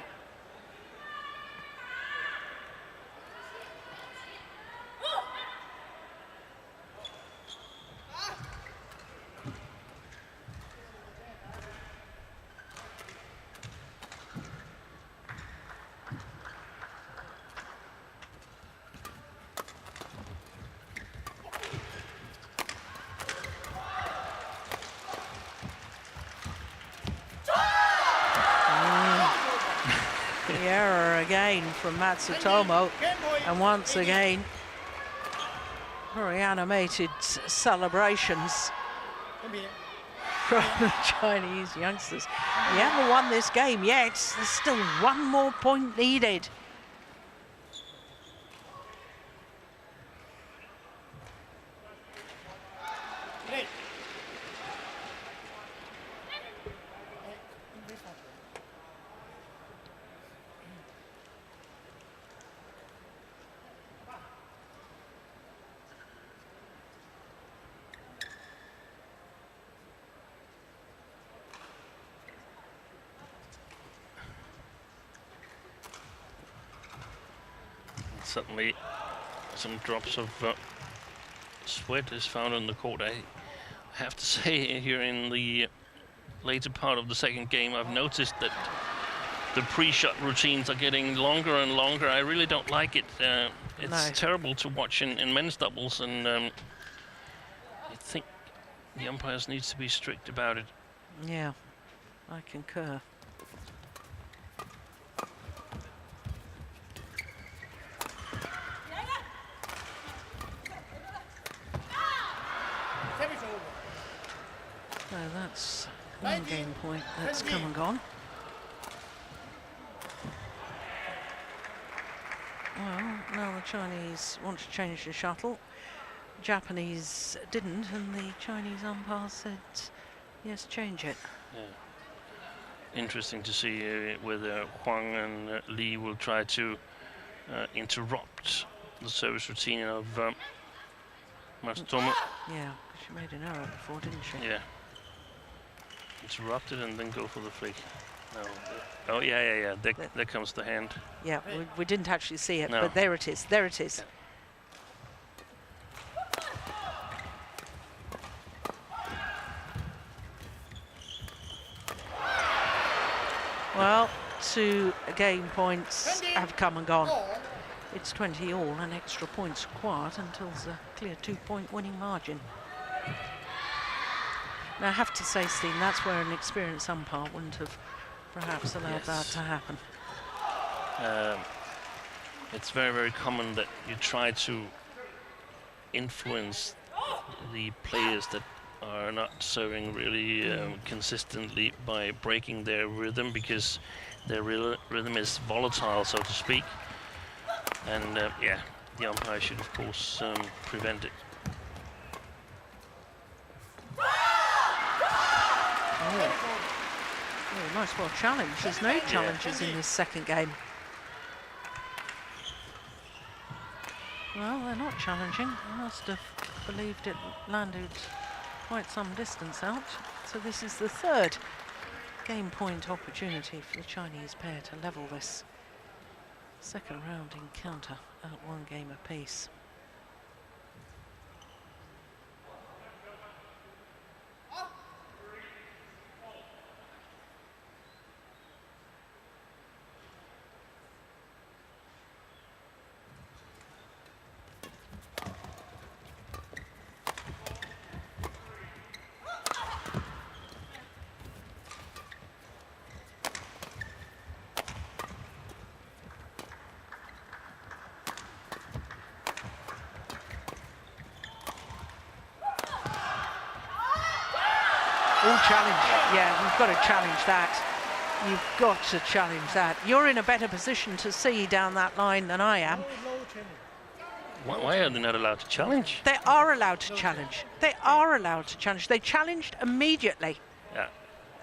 The error again from Matsutomo, and once again very animated celebrations from the Chinese youngsters. You haven't won this game yet, there's still one more point needed. Play. Suddenly, some drops of sweat is found on the court. I have to say, here in the later part of the second game, I've noticed that the pre-shot routines are getting longer and longer. I really don't like it. It's No. terrible to watch in men's doubles, and I think the umpires need to be strict about it. Yeah, I concur. Service over. So that's one game point that's come and gone. Well, now the Chinese want to change the shuttle. Japanese didn't, and the Chinese umpire said, yes, change it. Yeah. Interesting to see whether Huang and Li will try to interrupt the service routine of Matsutomo. Yeah, she made an error before, didn't she? Yeah. Interrupt it and then go for the flick. No. Oh, yeah. There comes the hand. Yeah, we didn't actually see it, No. but there it is. There it is. Well, 2 game points have come and gone. All. It's 20 all, and extra points required until there's a clear 2-point winning margin. Now, I have to say, Steen, that's where an experienced umpire wouldn't have perhaps allowed that Yes. to happen. It's very, very common that you try to influence the players that are not serving really consistently by breaking their rhythm, because their rhythm is volatile, so to speak. And yeah, the umpire should, of course, prevent it. Oh, nice, well challenged. There's no challenges in this second game. Well, they're not challenging. I must have believed it landed quite some distance out. So this is the third game point opportunity for the Chinese pair to level this second round encounter at 1 game apiece. All challenge. Yeah, you've got to challenge that. You've got to challenge that. You're in a better position to see down that line than I am. Why are they not allowed to challenge? They are allowed to challenge. They are allowed to challenge. They challenged immediately. Yeah.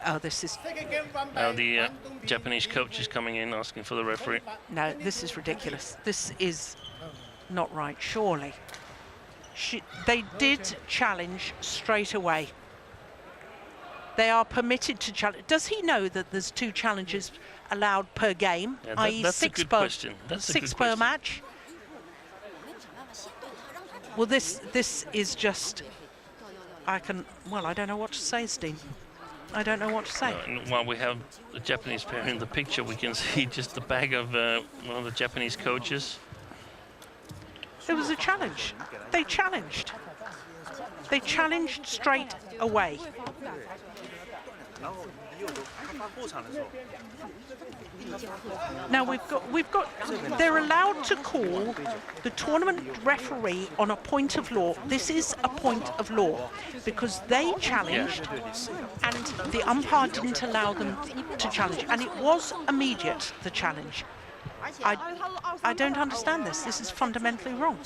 Oh, this is... Second game won Now by the Dongping. Japanese coach is coming in asking for the referee. No, this is ridiculous. This is not right, surely. They did challenge straight away. They are permitted to challenge. Does he know that there's 2 challenges allowed per game, Yeah, i.e. that's a 6 good per question. That's a good 6 per question. match? Well, this is just... I don't know what to say, Steve. I don't know what to say. And while we have the Japanese pair in the picture, we can see just the bag of one of the Japanese coaches. There was a challenge. They challenged. They challenged straight away. Now we've got they're allowed to call the tournament referee on a point of law. This is a point of law because they challenged and the umpire didn't allow them to challenge, and it was immediate, the challenge. I don't understand this. This is fundamentally wrong.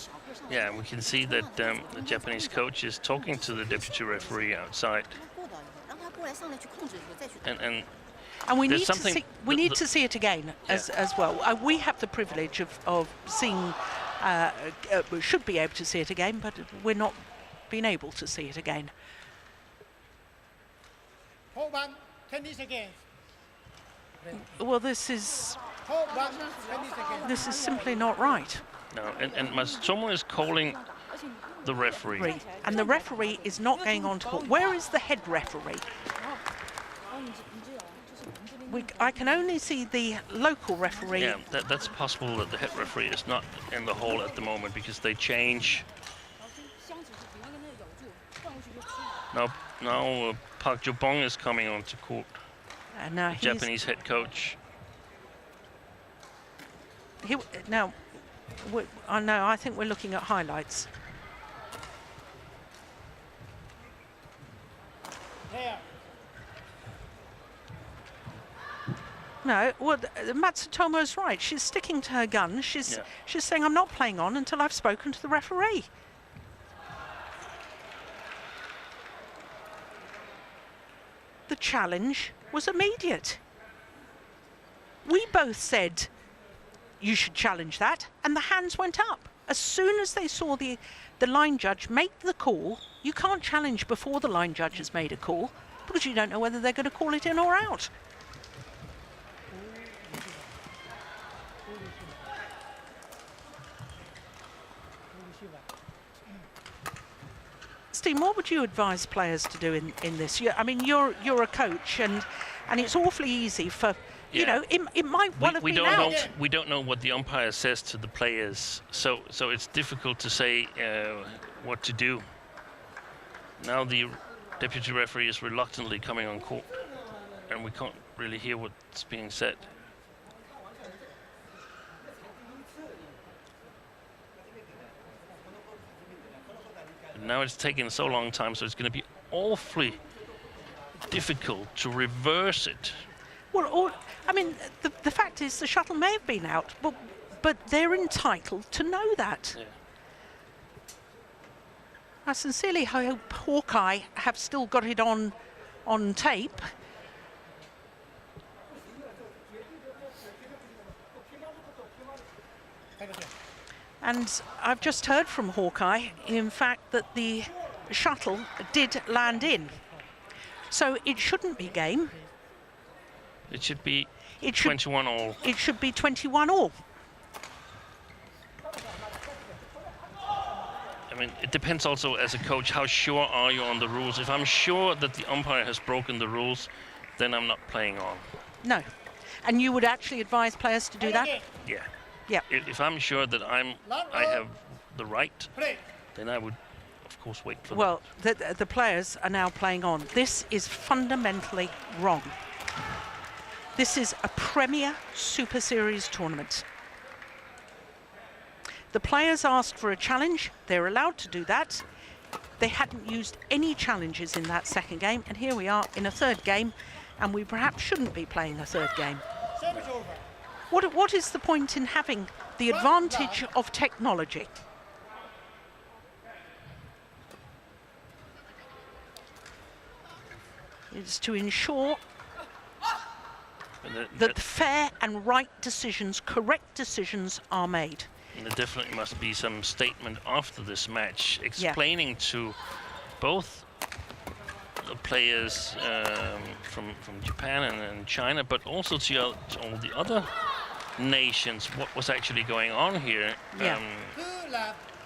Yeah, we can see that the Japanese coach is talking to the deputy referee outside. And we there's need to something see. We need to see it again as well. We have the privilege of seeing. We should be able to see it again, but we're not being able to see it again. Hold on, tennis again. Well, this is Hold on, tennis again. this is simply not right. no, and Matsutomo is calling the referee. And the referee is not going on to court. Where is the head referee? I can only see the local referee. Yeah, that's possible that the head referee is not in the hall at the moment because they change. Now Park Jo-bong is coming on to court. And now he's, Japanese head coach. I think we're looking at highlights. There. No, well, Matsutomo's right. She's sticking to her gun. She's saying, I'm not playing on until I've spoken to the referee. The challenge was immediate. We both said you should challenge that, and the hands went up. As soon as they saw the line judge make the call, you can't challenge before the line judge has made a call because you don't know whether they're going to call it in or out. Steve, what would you advise players to do in this? I mean, you're a coach, and it's awfully easy for, you know, it might well have been out. We don't know what the umpire says to the players, so it's difficult to say what to do. Now the deputy referee is reluctantly coming on court, and we can't really hear what's being said. And now it's taken so long time, so it's going to be awfully difficult to reverse it. Well, I mean, the fact is the shuttle may have been out, but they're entitled to know that. Yeah. I sincerely hope Hawkeye have still got it on tape. And I've just heard from Hawkeye, in fact, that the shuttle did land in. So it shouldn't be game. It should be It should, 21 all. it should be 21 all. I mean, it depends also as a coach, how sure are you on the rules? If I'm sure that the umpire has broken the rules, then I'm not playing on. No. And you would actually advise players to do that? Yeah. Yeah. If I'm sure that I have the right, then I would, of course, wait for Well, the players are now playing on. This is fundamentally wrong. This is a Premier Super Series tournament. The players asked for a challenge. They're allowed to do that. They hadn't used any challenges in that second game, and here we are in a third game, and we perhaps shouldn't be playing a third game. Service over. What is the point in having the advantage of technology? It's to ensure that fair and right decisions, correct decisions are made. And there definitely must be some statement after this match explaining to both the players from Japan and China, but also to all the other nations, what was actually going on here. Yeah.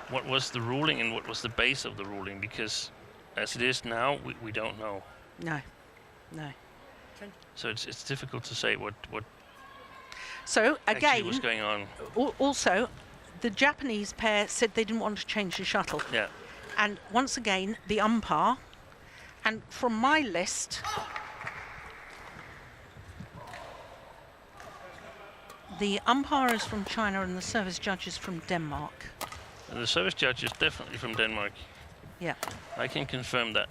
What was the ruling and what was the base of the ruling? Because as it is now, we don't know. No. So it's difficult to say what So actually again, was going on. Also, the Japanese pair said they didn't want to change the shuttle. Yeah. And once again, the umpire, and from my list, the umpire is from China and the service judge is from Denmark. And the service judge is definitely from Denmark. Yeah. I can confirm that.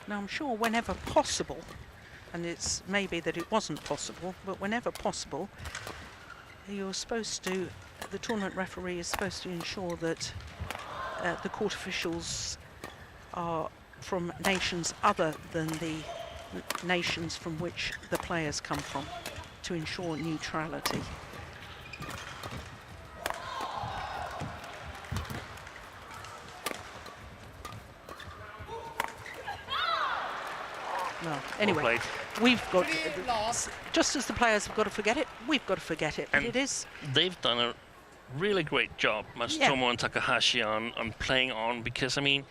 Now, I'm sure whenever possible, and it's maybe that it wasn't possible, but whenever possible, you're supposed to, the tournament referee is supposed to ensure that the court officials are from nations other than the nations from which the players come from, to ensure neutrality. Well, anyway, we've got, just as the players have got to forget it, we've got to forget it. And it is. They've done a really great job, Matsutomo and Takahashi, on playing on, because, I mean,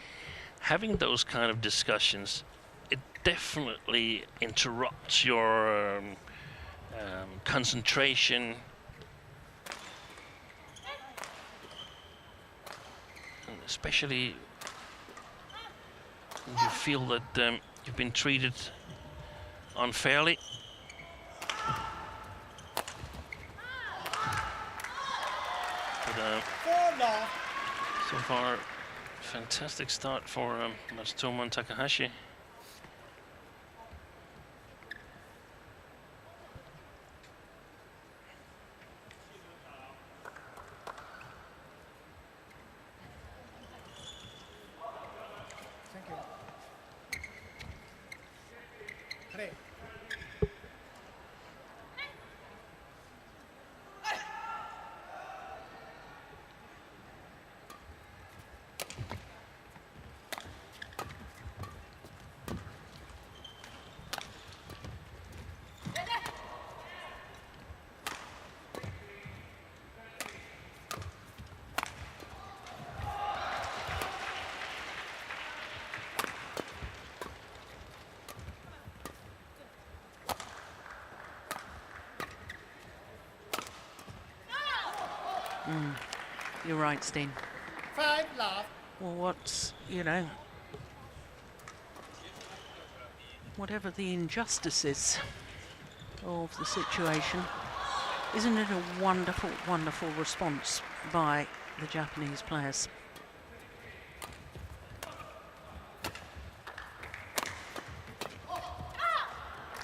having those kind of discussions, it definitely interrupts your concentration. And especially when you feel that you've been treated unfairly. But so far, fantastic start for Matsutomo and Takahashi. You're right, Steen. 5 love. Well, what's, you know, whatever the injustices of the situation, isn't it a wonderful, wonderful response by the Japanese players?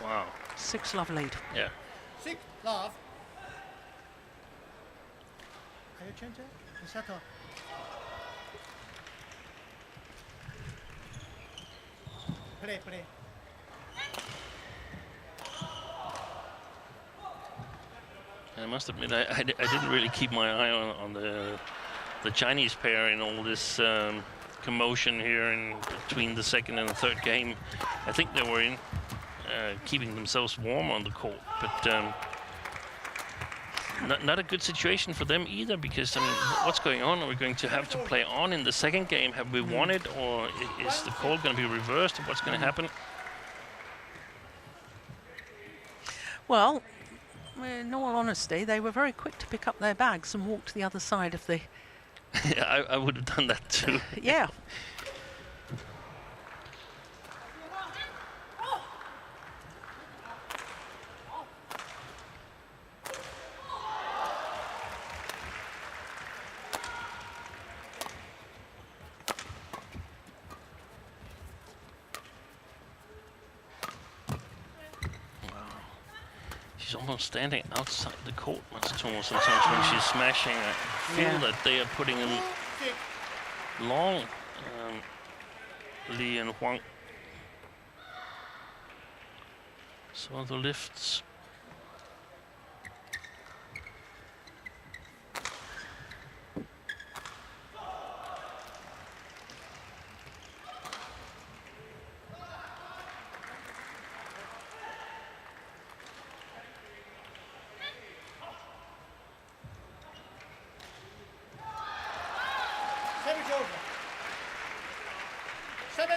Wow. 6-love lead. Yeah. 6 love. Can you change it? The shuttle. Play. I must admit, I didn't really keep my eye on the Chinese pair in all this commotion here in between the second and the third game. I think they were in keeping themselves warm on the court, but not a good situation for them either, because I mean, what's going on? Are we going to have to play on in the second game? Have we won it, or is the call going to be reversed? What's going to happen? Well, in all honesty, they were very quick to pick up their bags and walk to the other side of the... Yeah, I would have done that too. Yeah. She's almost standing outside the court, Matsutomo, sometimes when she's smashing. I feel that they are putting in long Lee and Huang. Some of the lifts. Service over. 7-2.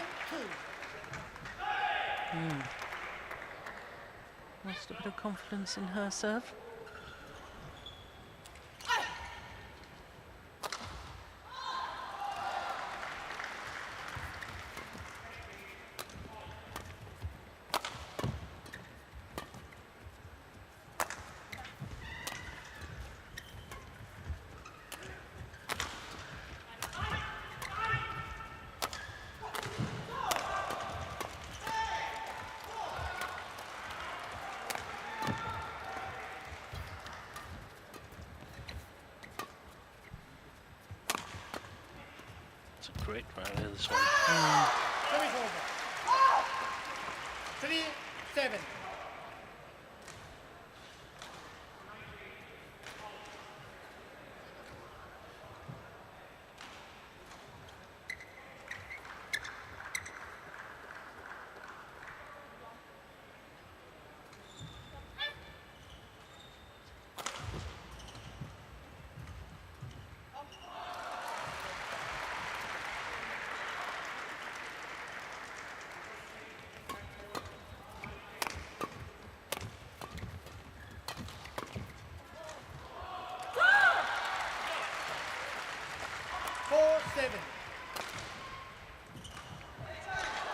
Lost a bit of confidence in her serve. It's a great rally, this one. Service over. 3-7.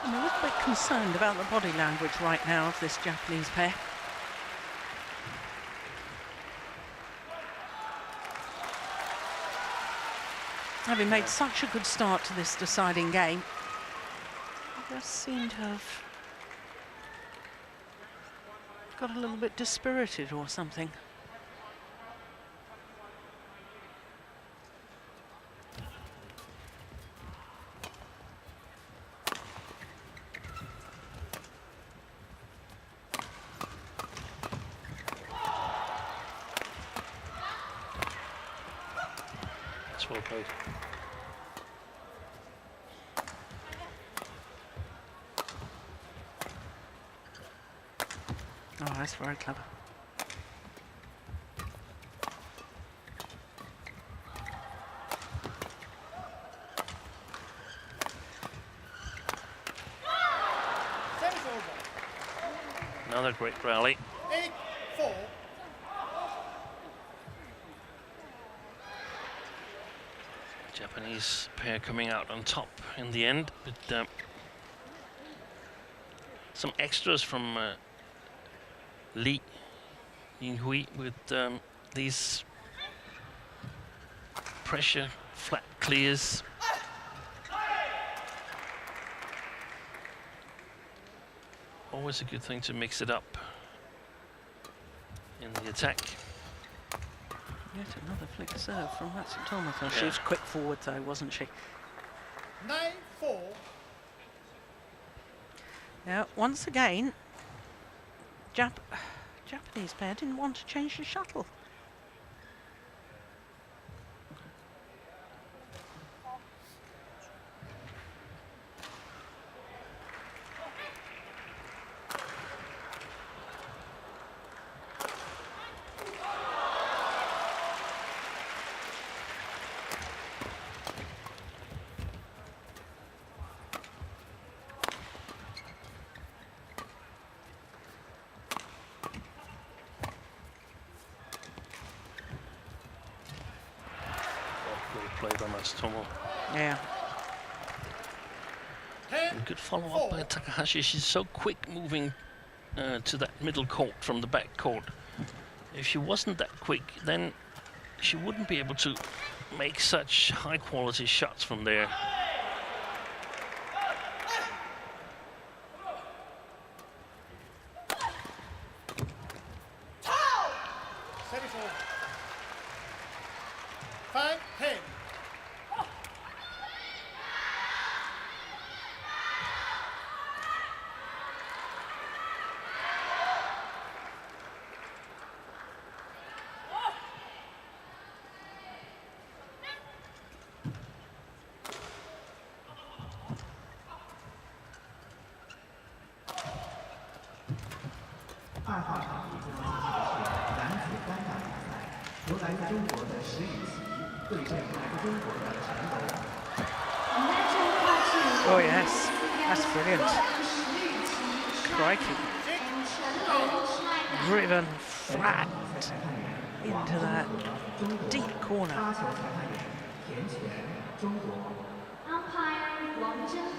I'm a little bit concerned about the body language right now of this Japanese pair. Having made such a good start to this deciding game, they just seem to have got a little bit dispirited or something. That's well played. Oh, that's very clever. Service over. Another great rally. 8-4. Japanese pair coming out on top in the end, but some extras from Yinhui with these pressure flat clears. Always a good thing to mix it up in the attack. Yet another flick serve from Matsutomo. She was quick forward though, wasn't she? 9-4. Now, once again, Japanese pair didn't want to change the shuttle. Play by Matsutomo. Yeah. And good follow-up by Takahashi. She's so quick moving to that middle court from the back court. If she wasn't that quick, then she wouldn't be able to make such high-quality shots from there. Service over. 5-10.2号场已经进行的是男子单打比赛，由来自中国的石宇奇对阵来自中国的陈柔。 Oh yes, that's brilliant. Crikey. Driven flat into that deep corner. 发球裁判员田泉，中国。 Umpire Wang Zhenhe,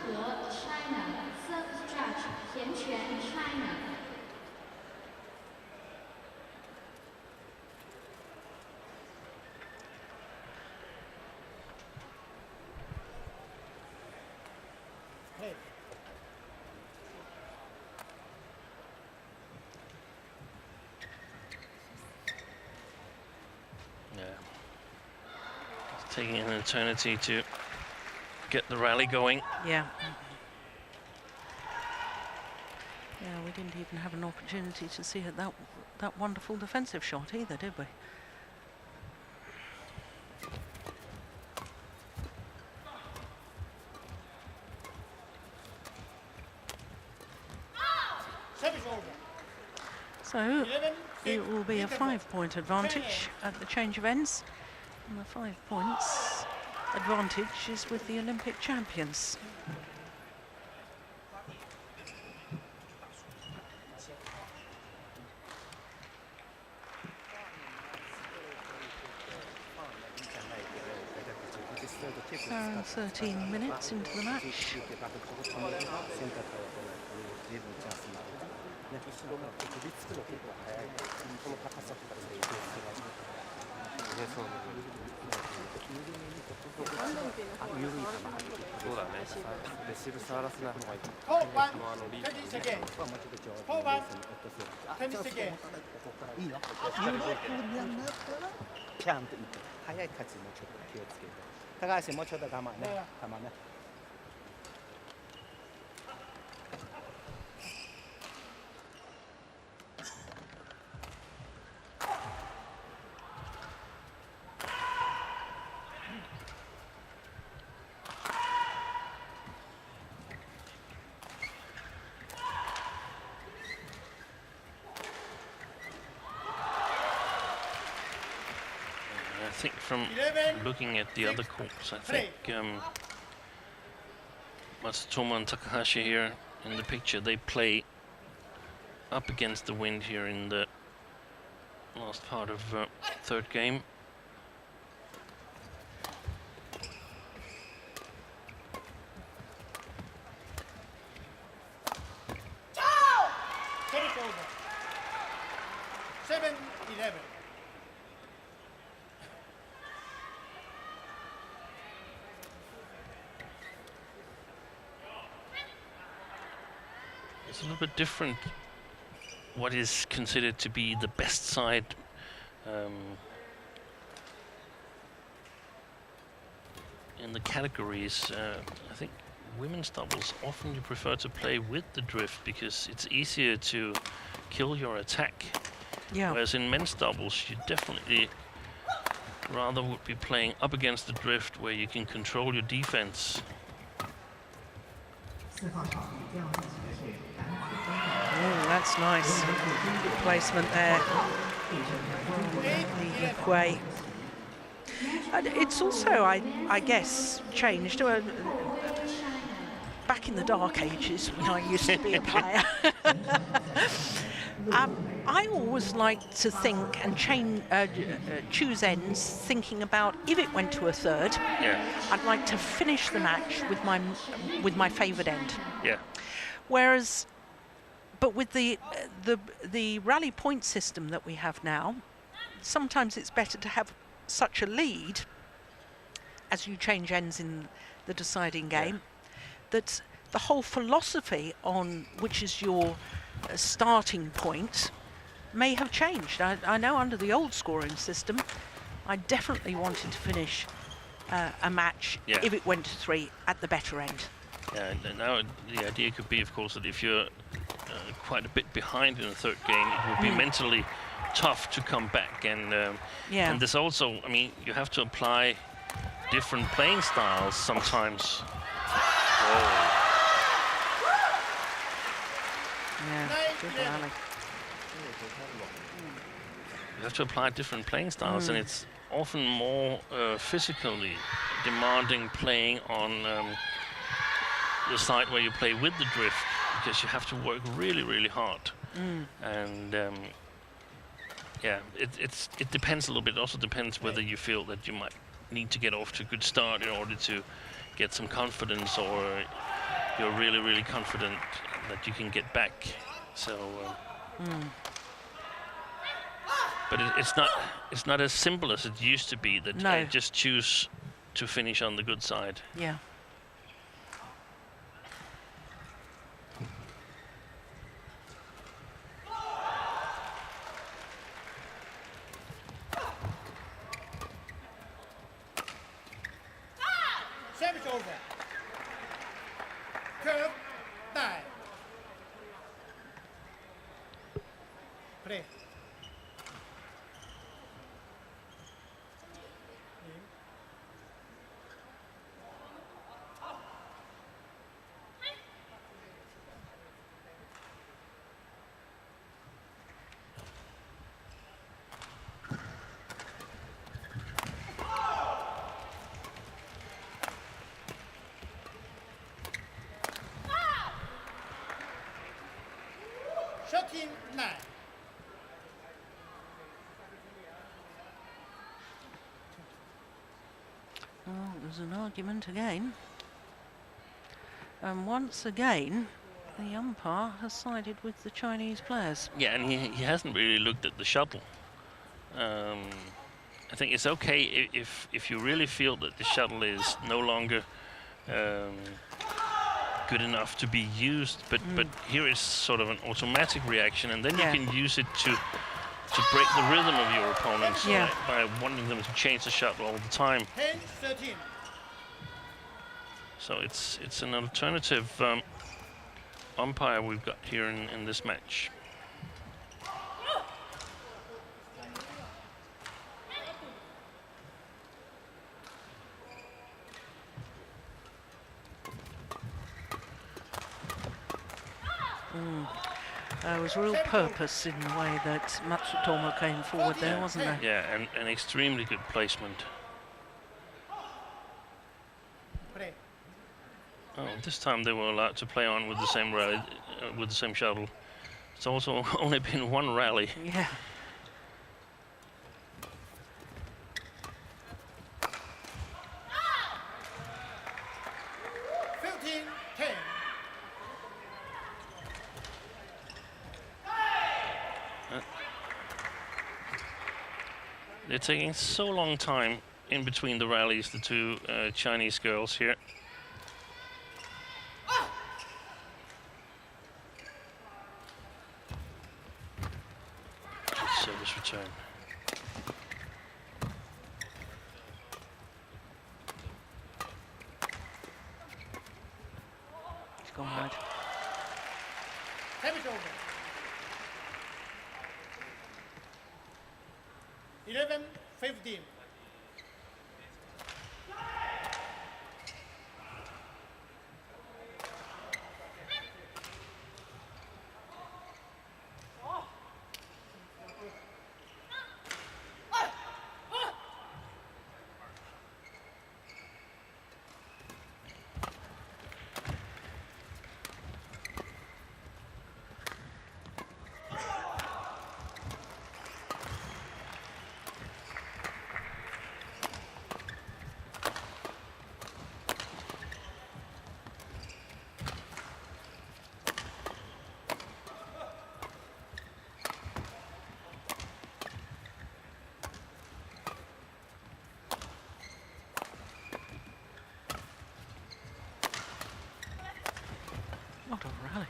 China. Service judge Tian Quan, China. Play. Yeah. It's taking an eternity to get the rally going. Yeah. Yeah, we didn't even have an opportunity to see that wonderful defensive shot either, did we? Service over. So 11-6. it will be a 5-point advantage at the change of ends. And the 5 points advantage is with the Olympic champions. So 13 minutes into the match. Tennis again. Forward. Tennis again. いいよ。有力になったらピャンといって早い勝ちもちょっと気をつけて。高橋もうちょっと我慢ね。我慢ね。I think from looking at the other courts, I think Matsutomo and Takahashi here in the picture, they play up against the wind here in the last part of third game. it's a little bit different. What is considered to be the best side in the categories. I think women's doubles often you prefer to play with the drift because it's easier to kill your attack. Yeah. Whereas in men's doubles, you definitely rather would be playing up against the drift where you can control your defense. 4号场第二次的是男子单打。 Oh, that's nice. Good placement there. Yinhui. And it's also, I guess, changed. Back in the dark ages when I used to be a player, I always liked to think and choose ends, thinking about if it went to a third, Yeah, I'd like to finish the match with my favoured end. yeah, Whereas, but with the rally point system that we have now, sometimes it's better to have such a lead as you change ends in the deciding game, that the whole philosophy on which is your starting point may have changed. I know under the old scoring system, I definitely wanted to finish a match if it went to 3 at the better end. yeah. And now the idea could be, of course, that if you're quite a bit behind in the third game, it would be mentally tough to come back. And and there's also, I mean, you have to apply different playing styles sometimes. Yeah, good rally. You have to apply different playing styles, and it's often more physically demanding playing on the side where you play with the drift, because you have to work really, really hard. And yeah, it depends a little bit. It also depends whether you feel that you might need to get off to a good start in order to get some confidence, or you're really, really confident that you can get back. So, but it's not as simple as it used to be. That I just choose to finish on the good side. Yeah. Service over. Curve, die. Play. Shooting 9. Well, there's an argument again. And once again, the umpire has sided with the Chinese players. Yeah, and he hasn't really looked at the shuttle. I think it's okay if you really feel that the shuttle is no longer good enough to be used, but here is sort of an automatic reaction, and then you can use it to break the rhythm of your opponents by wanting them to change the shuttle all the time. 10-13. So it's an alternative umpire we've got here in this match. There was real purpose in the way that Matsutomo came forward there, wasn't there? Yeah, and an extremely good placement. Play. Oh, this time they were allowed to play on with the same rally, with the same shuttle. It's also only been one rally. Yeah. They're taking so long time in between the rallies, the two Chinese girls here. gone wide. Service over. 11-15. What a rally.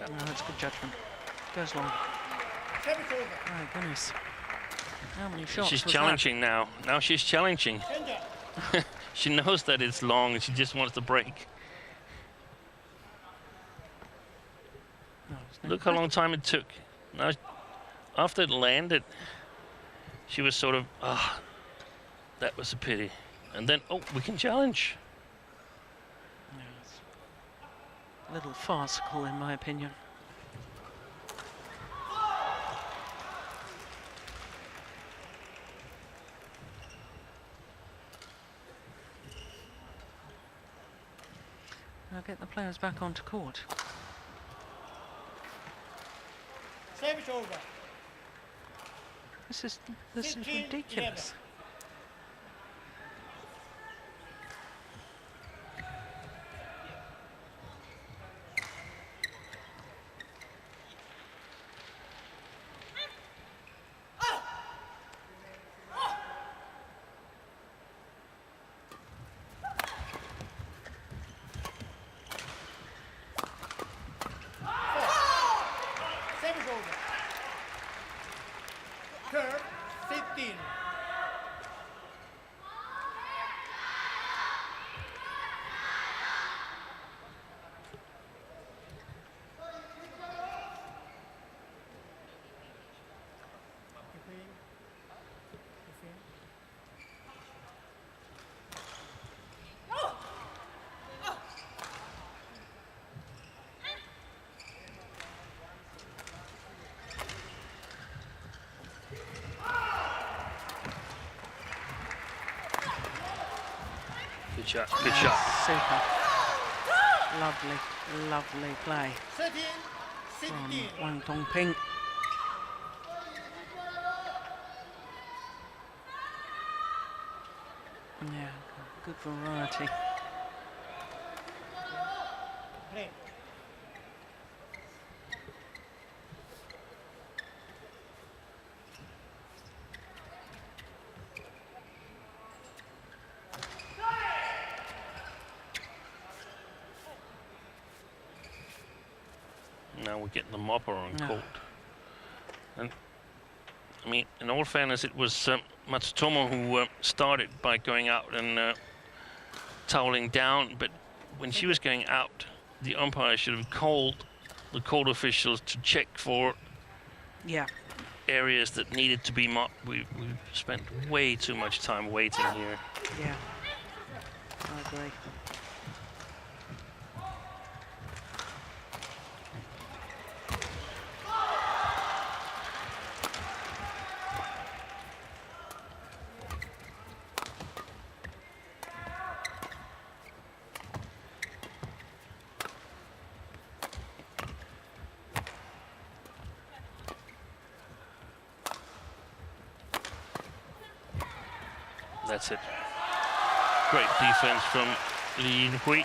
No, that's good judgment. Goes long. Service over. My goodness. How many shots She's was challenging now. Now she's challenging. Danger. She knows that it's long and she just wants to break. that? No, it's no Look how long time it took. Now, after it landed, she was sort of, that was a pity. And then, oh, we can challenge. Yeah, it's a little farcical in my opinion. Now get the players back onto court. Service over. This is 15, ridiculous. 11. Service over. Curve 15. Good shot, good shot. Super. Lovely, lovely play 13, from 16. Wang Dongping. Yeah, good variety. Play. Now we're getting the mopper on Yeah. court. And I mean, in all fairness, it was Matsutomo who started by going out and toweling down. But when she was going out, the umpire should have called the court officials to check for Yeah, areas that needed to be mopped. We spent way too much time waiting here. yeah. I agree. That's it. Great defense from Yinhui. 14,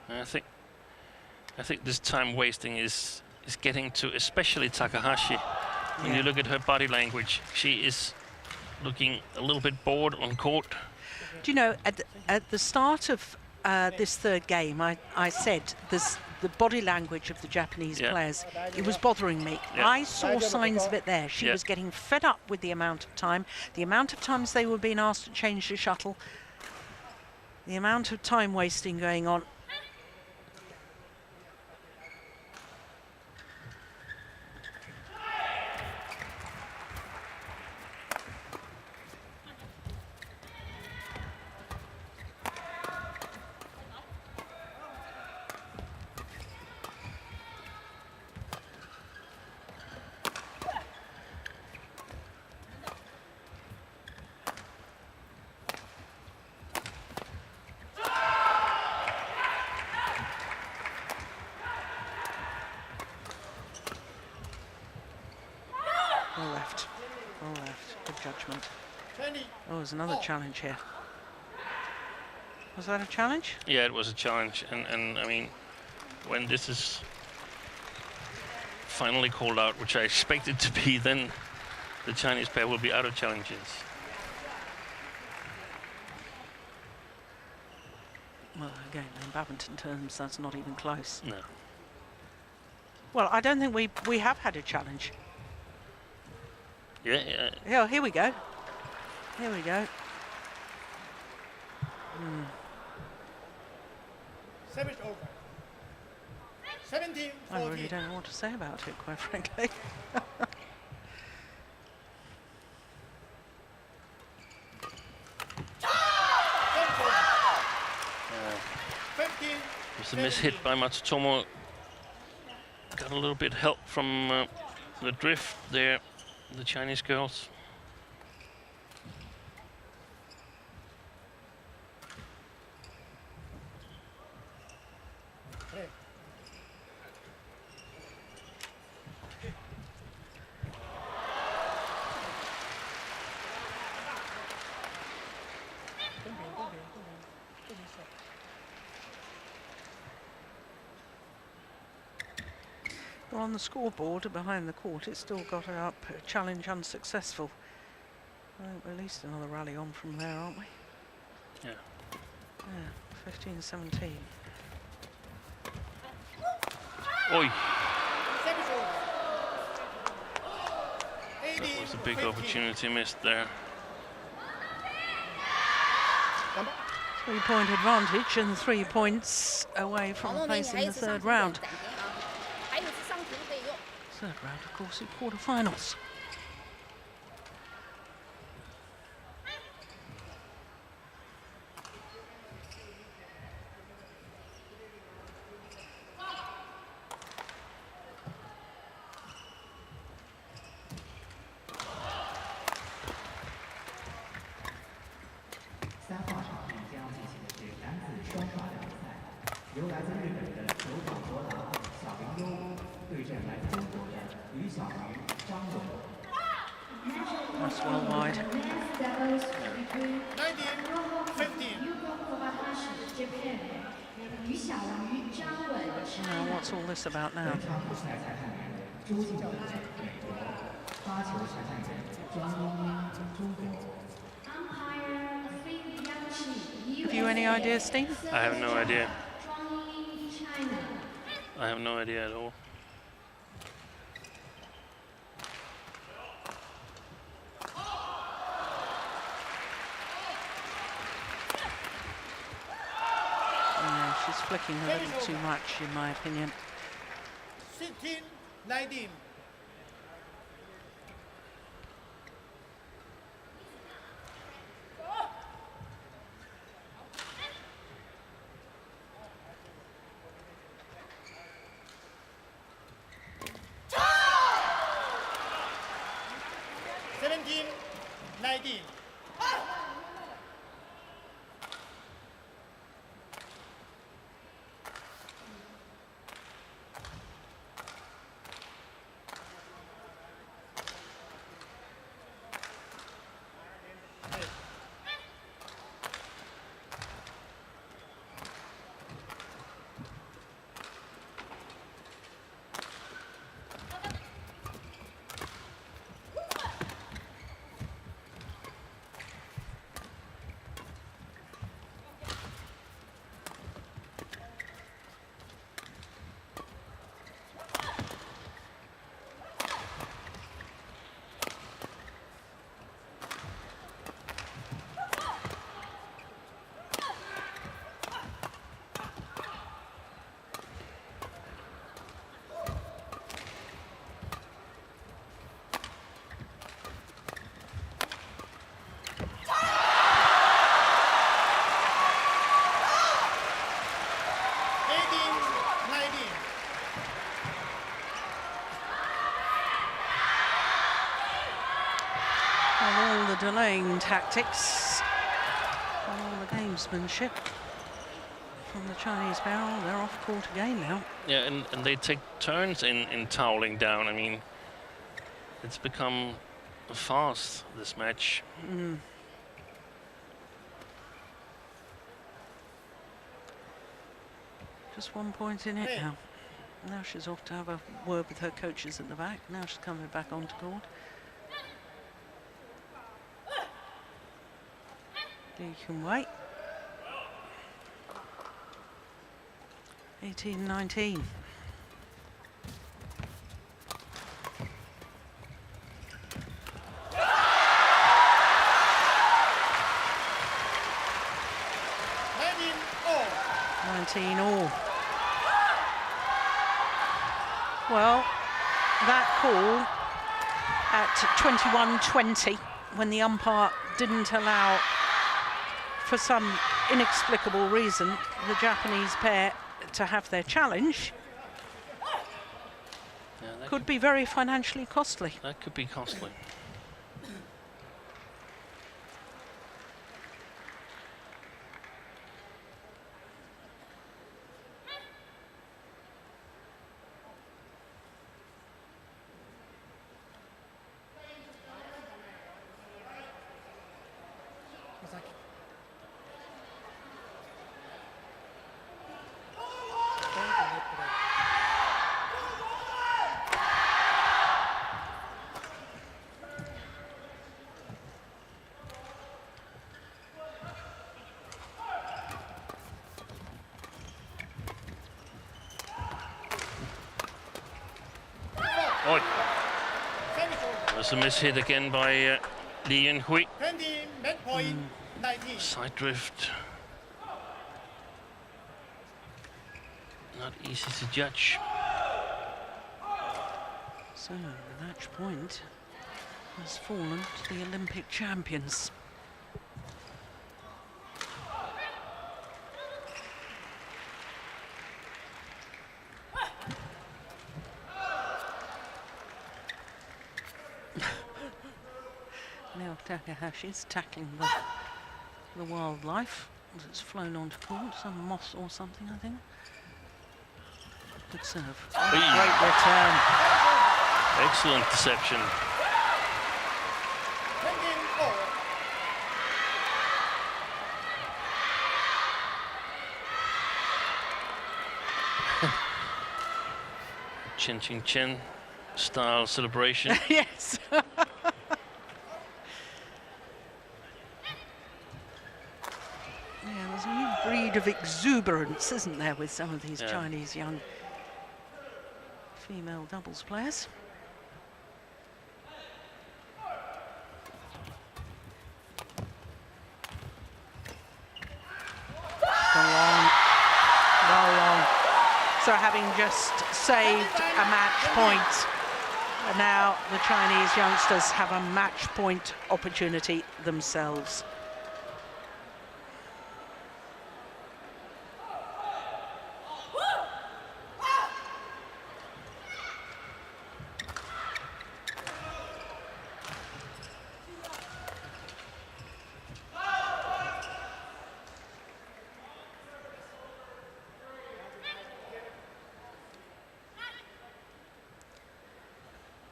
16. I think I think this time wasting is getting to especially Takahashi. When Yeah. you look at her body language, she is looking a little bit bored on court. Do you know, at the start of this third game, I said the body language of the Japanese Yeah. players, it was bothering me. Yeah. I saw signs of it there. She Yeah. was getting fed up with the amount of time, the amount of times they were being asked to change the shuttle, the amount of time wasting going on. All left. All left. Good judgment. 20. Oh, there's another challenge here. Was that a challenge? Yeah, it was a challenge, and I mean, when this is finally called out, which I expect it to be, then the Chinese pair will be out of challenges. Well, again, in badminton terms, that's not even close. No. Well, I don't think we have had a challenge. Yeah, yeah. Yeah, here we go. Here we go. Service over. 17, I 14. really don't know what to say about it, quite frankly. Tempo. 15, There's a mishit by Matsutomo. Got a little bit help from the drift there, the Chinese girls. play. Well, on the scoreboard behind the court, it's still got it up. Challenge unsuccessful. I think we're at least another rally on from there, aren't we? Yeah. Yeah, 15-17. Oi! Service over. That 18, was a big 15. opportunity missed there. 3-point advantage and 3 points away from facing the third round. 还有一次上庭可以用。 Third round, of course, in quarterfinals. That's well wide. 19, 15. Now, what's all this about now? Have you any idea, Steve? I have no idea. I have no idea at all. Yeah, she's flicking a little too much, in my opinion. 16, 19. Seventeen, 19. Well, all the delaying tactics, and all the gamesmanship from the Chinese barrel, they're off court again now. Yeah, and they take turns in toweling down. I mean, it's become fast, this match. Just 1 point in it now. Now she's off to have a word with her coaches at the back. Now she's coming back onto court. Yinhui. 18-19. all. 19 all. Well, that call at 21-20, when the umpire didn't allow, for some inexplicable reason, the Japanese pair to have their challenge, could be very financially costly. That could be costly. Oh, there's a miss hit again by Yinhui. 20 match point 19. Side drift. Not easy to judge. So the match point has fallen to the Olympic champions. Now Takahashi's tackling the wildlife that's flown onto court, some moss or something, I think. Good serve. Great return. Excellent deception. 20 all. Chin chin chin style celebration. Yes. Yeah, there's a new breed of exuberance, isn't there, with some of these Chinese young female doubles players. Well long. So having just saved a match point, and now the Chinese youngsters have a match point opportunity themselves.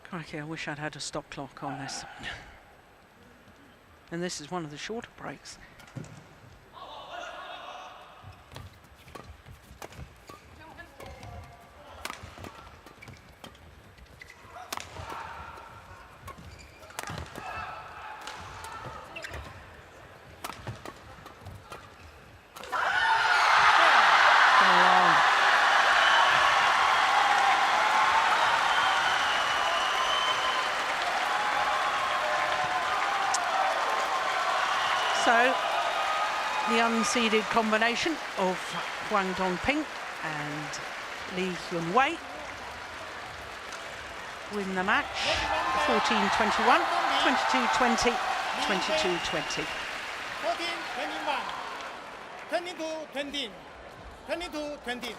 Crikey, I wish I'd had a stop clock on this. And this is one of the shorter breaks. So, the unseeded combination of Huang Dongping and Yinhui win the match 14-21, 22-20, 22-20. 14-21, 22-20, 22-20.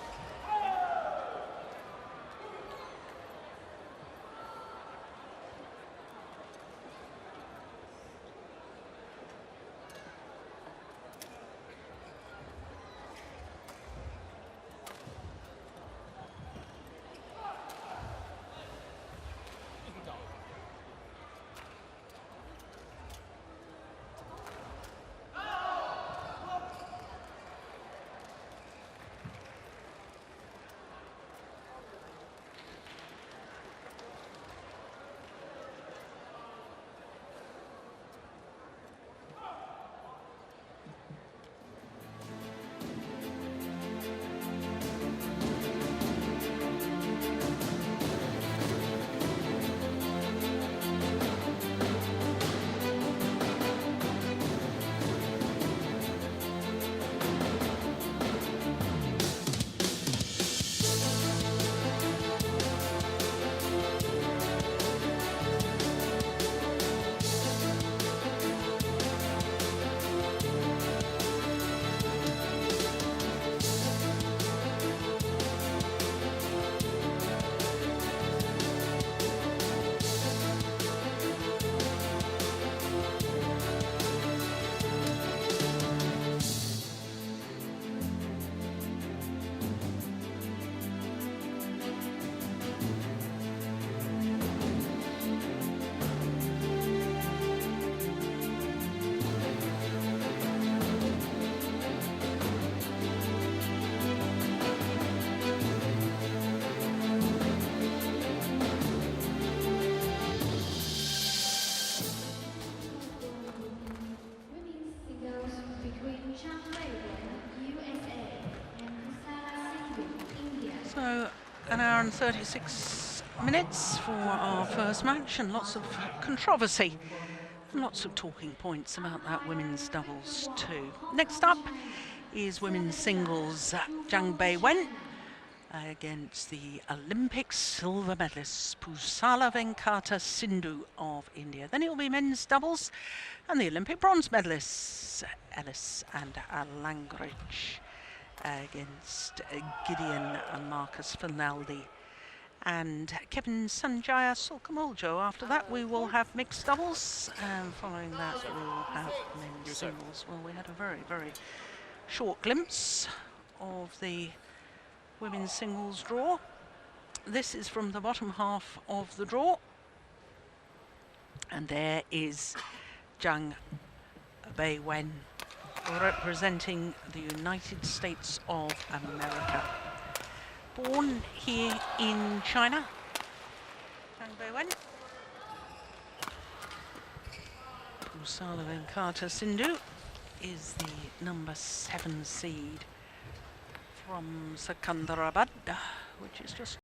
So, an hour and 36 minutes for our first match, and lots of controversy, and lots of talking points about that women's doubles too. Next up is women's singles, Zhang Beiwen against the Olympic silver medalist Pusala Venkata Sindhu of India. Then it will be men's doubles and the Olympic bronze medalists Ellis and Langridge against Gideon and Marcus Finaldi and Kevin Sanjaya Sulkamuljo. After that we will have mixed doubles, and following that we will have men's singles. Well, we had a very, very short glimpse of the women's singles draw. This is from the bottom half of the draw, and there is Zhang Beiwen representing the United States of America. Born here in China, Zhang Beiwen. Pusala Venkata Sindhu is the number 7 seed from Secunderabad, which is just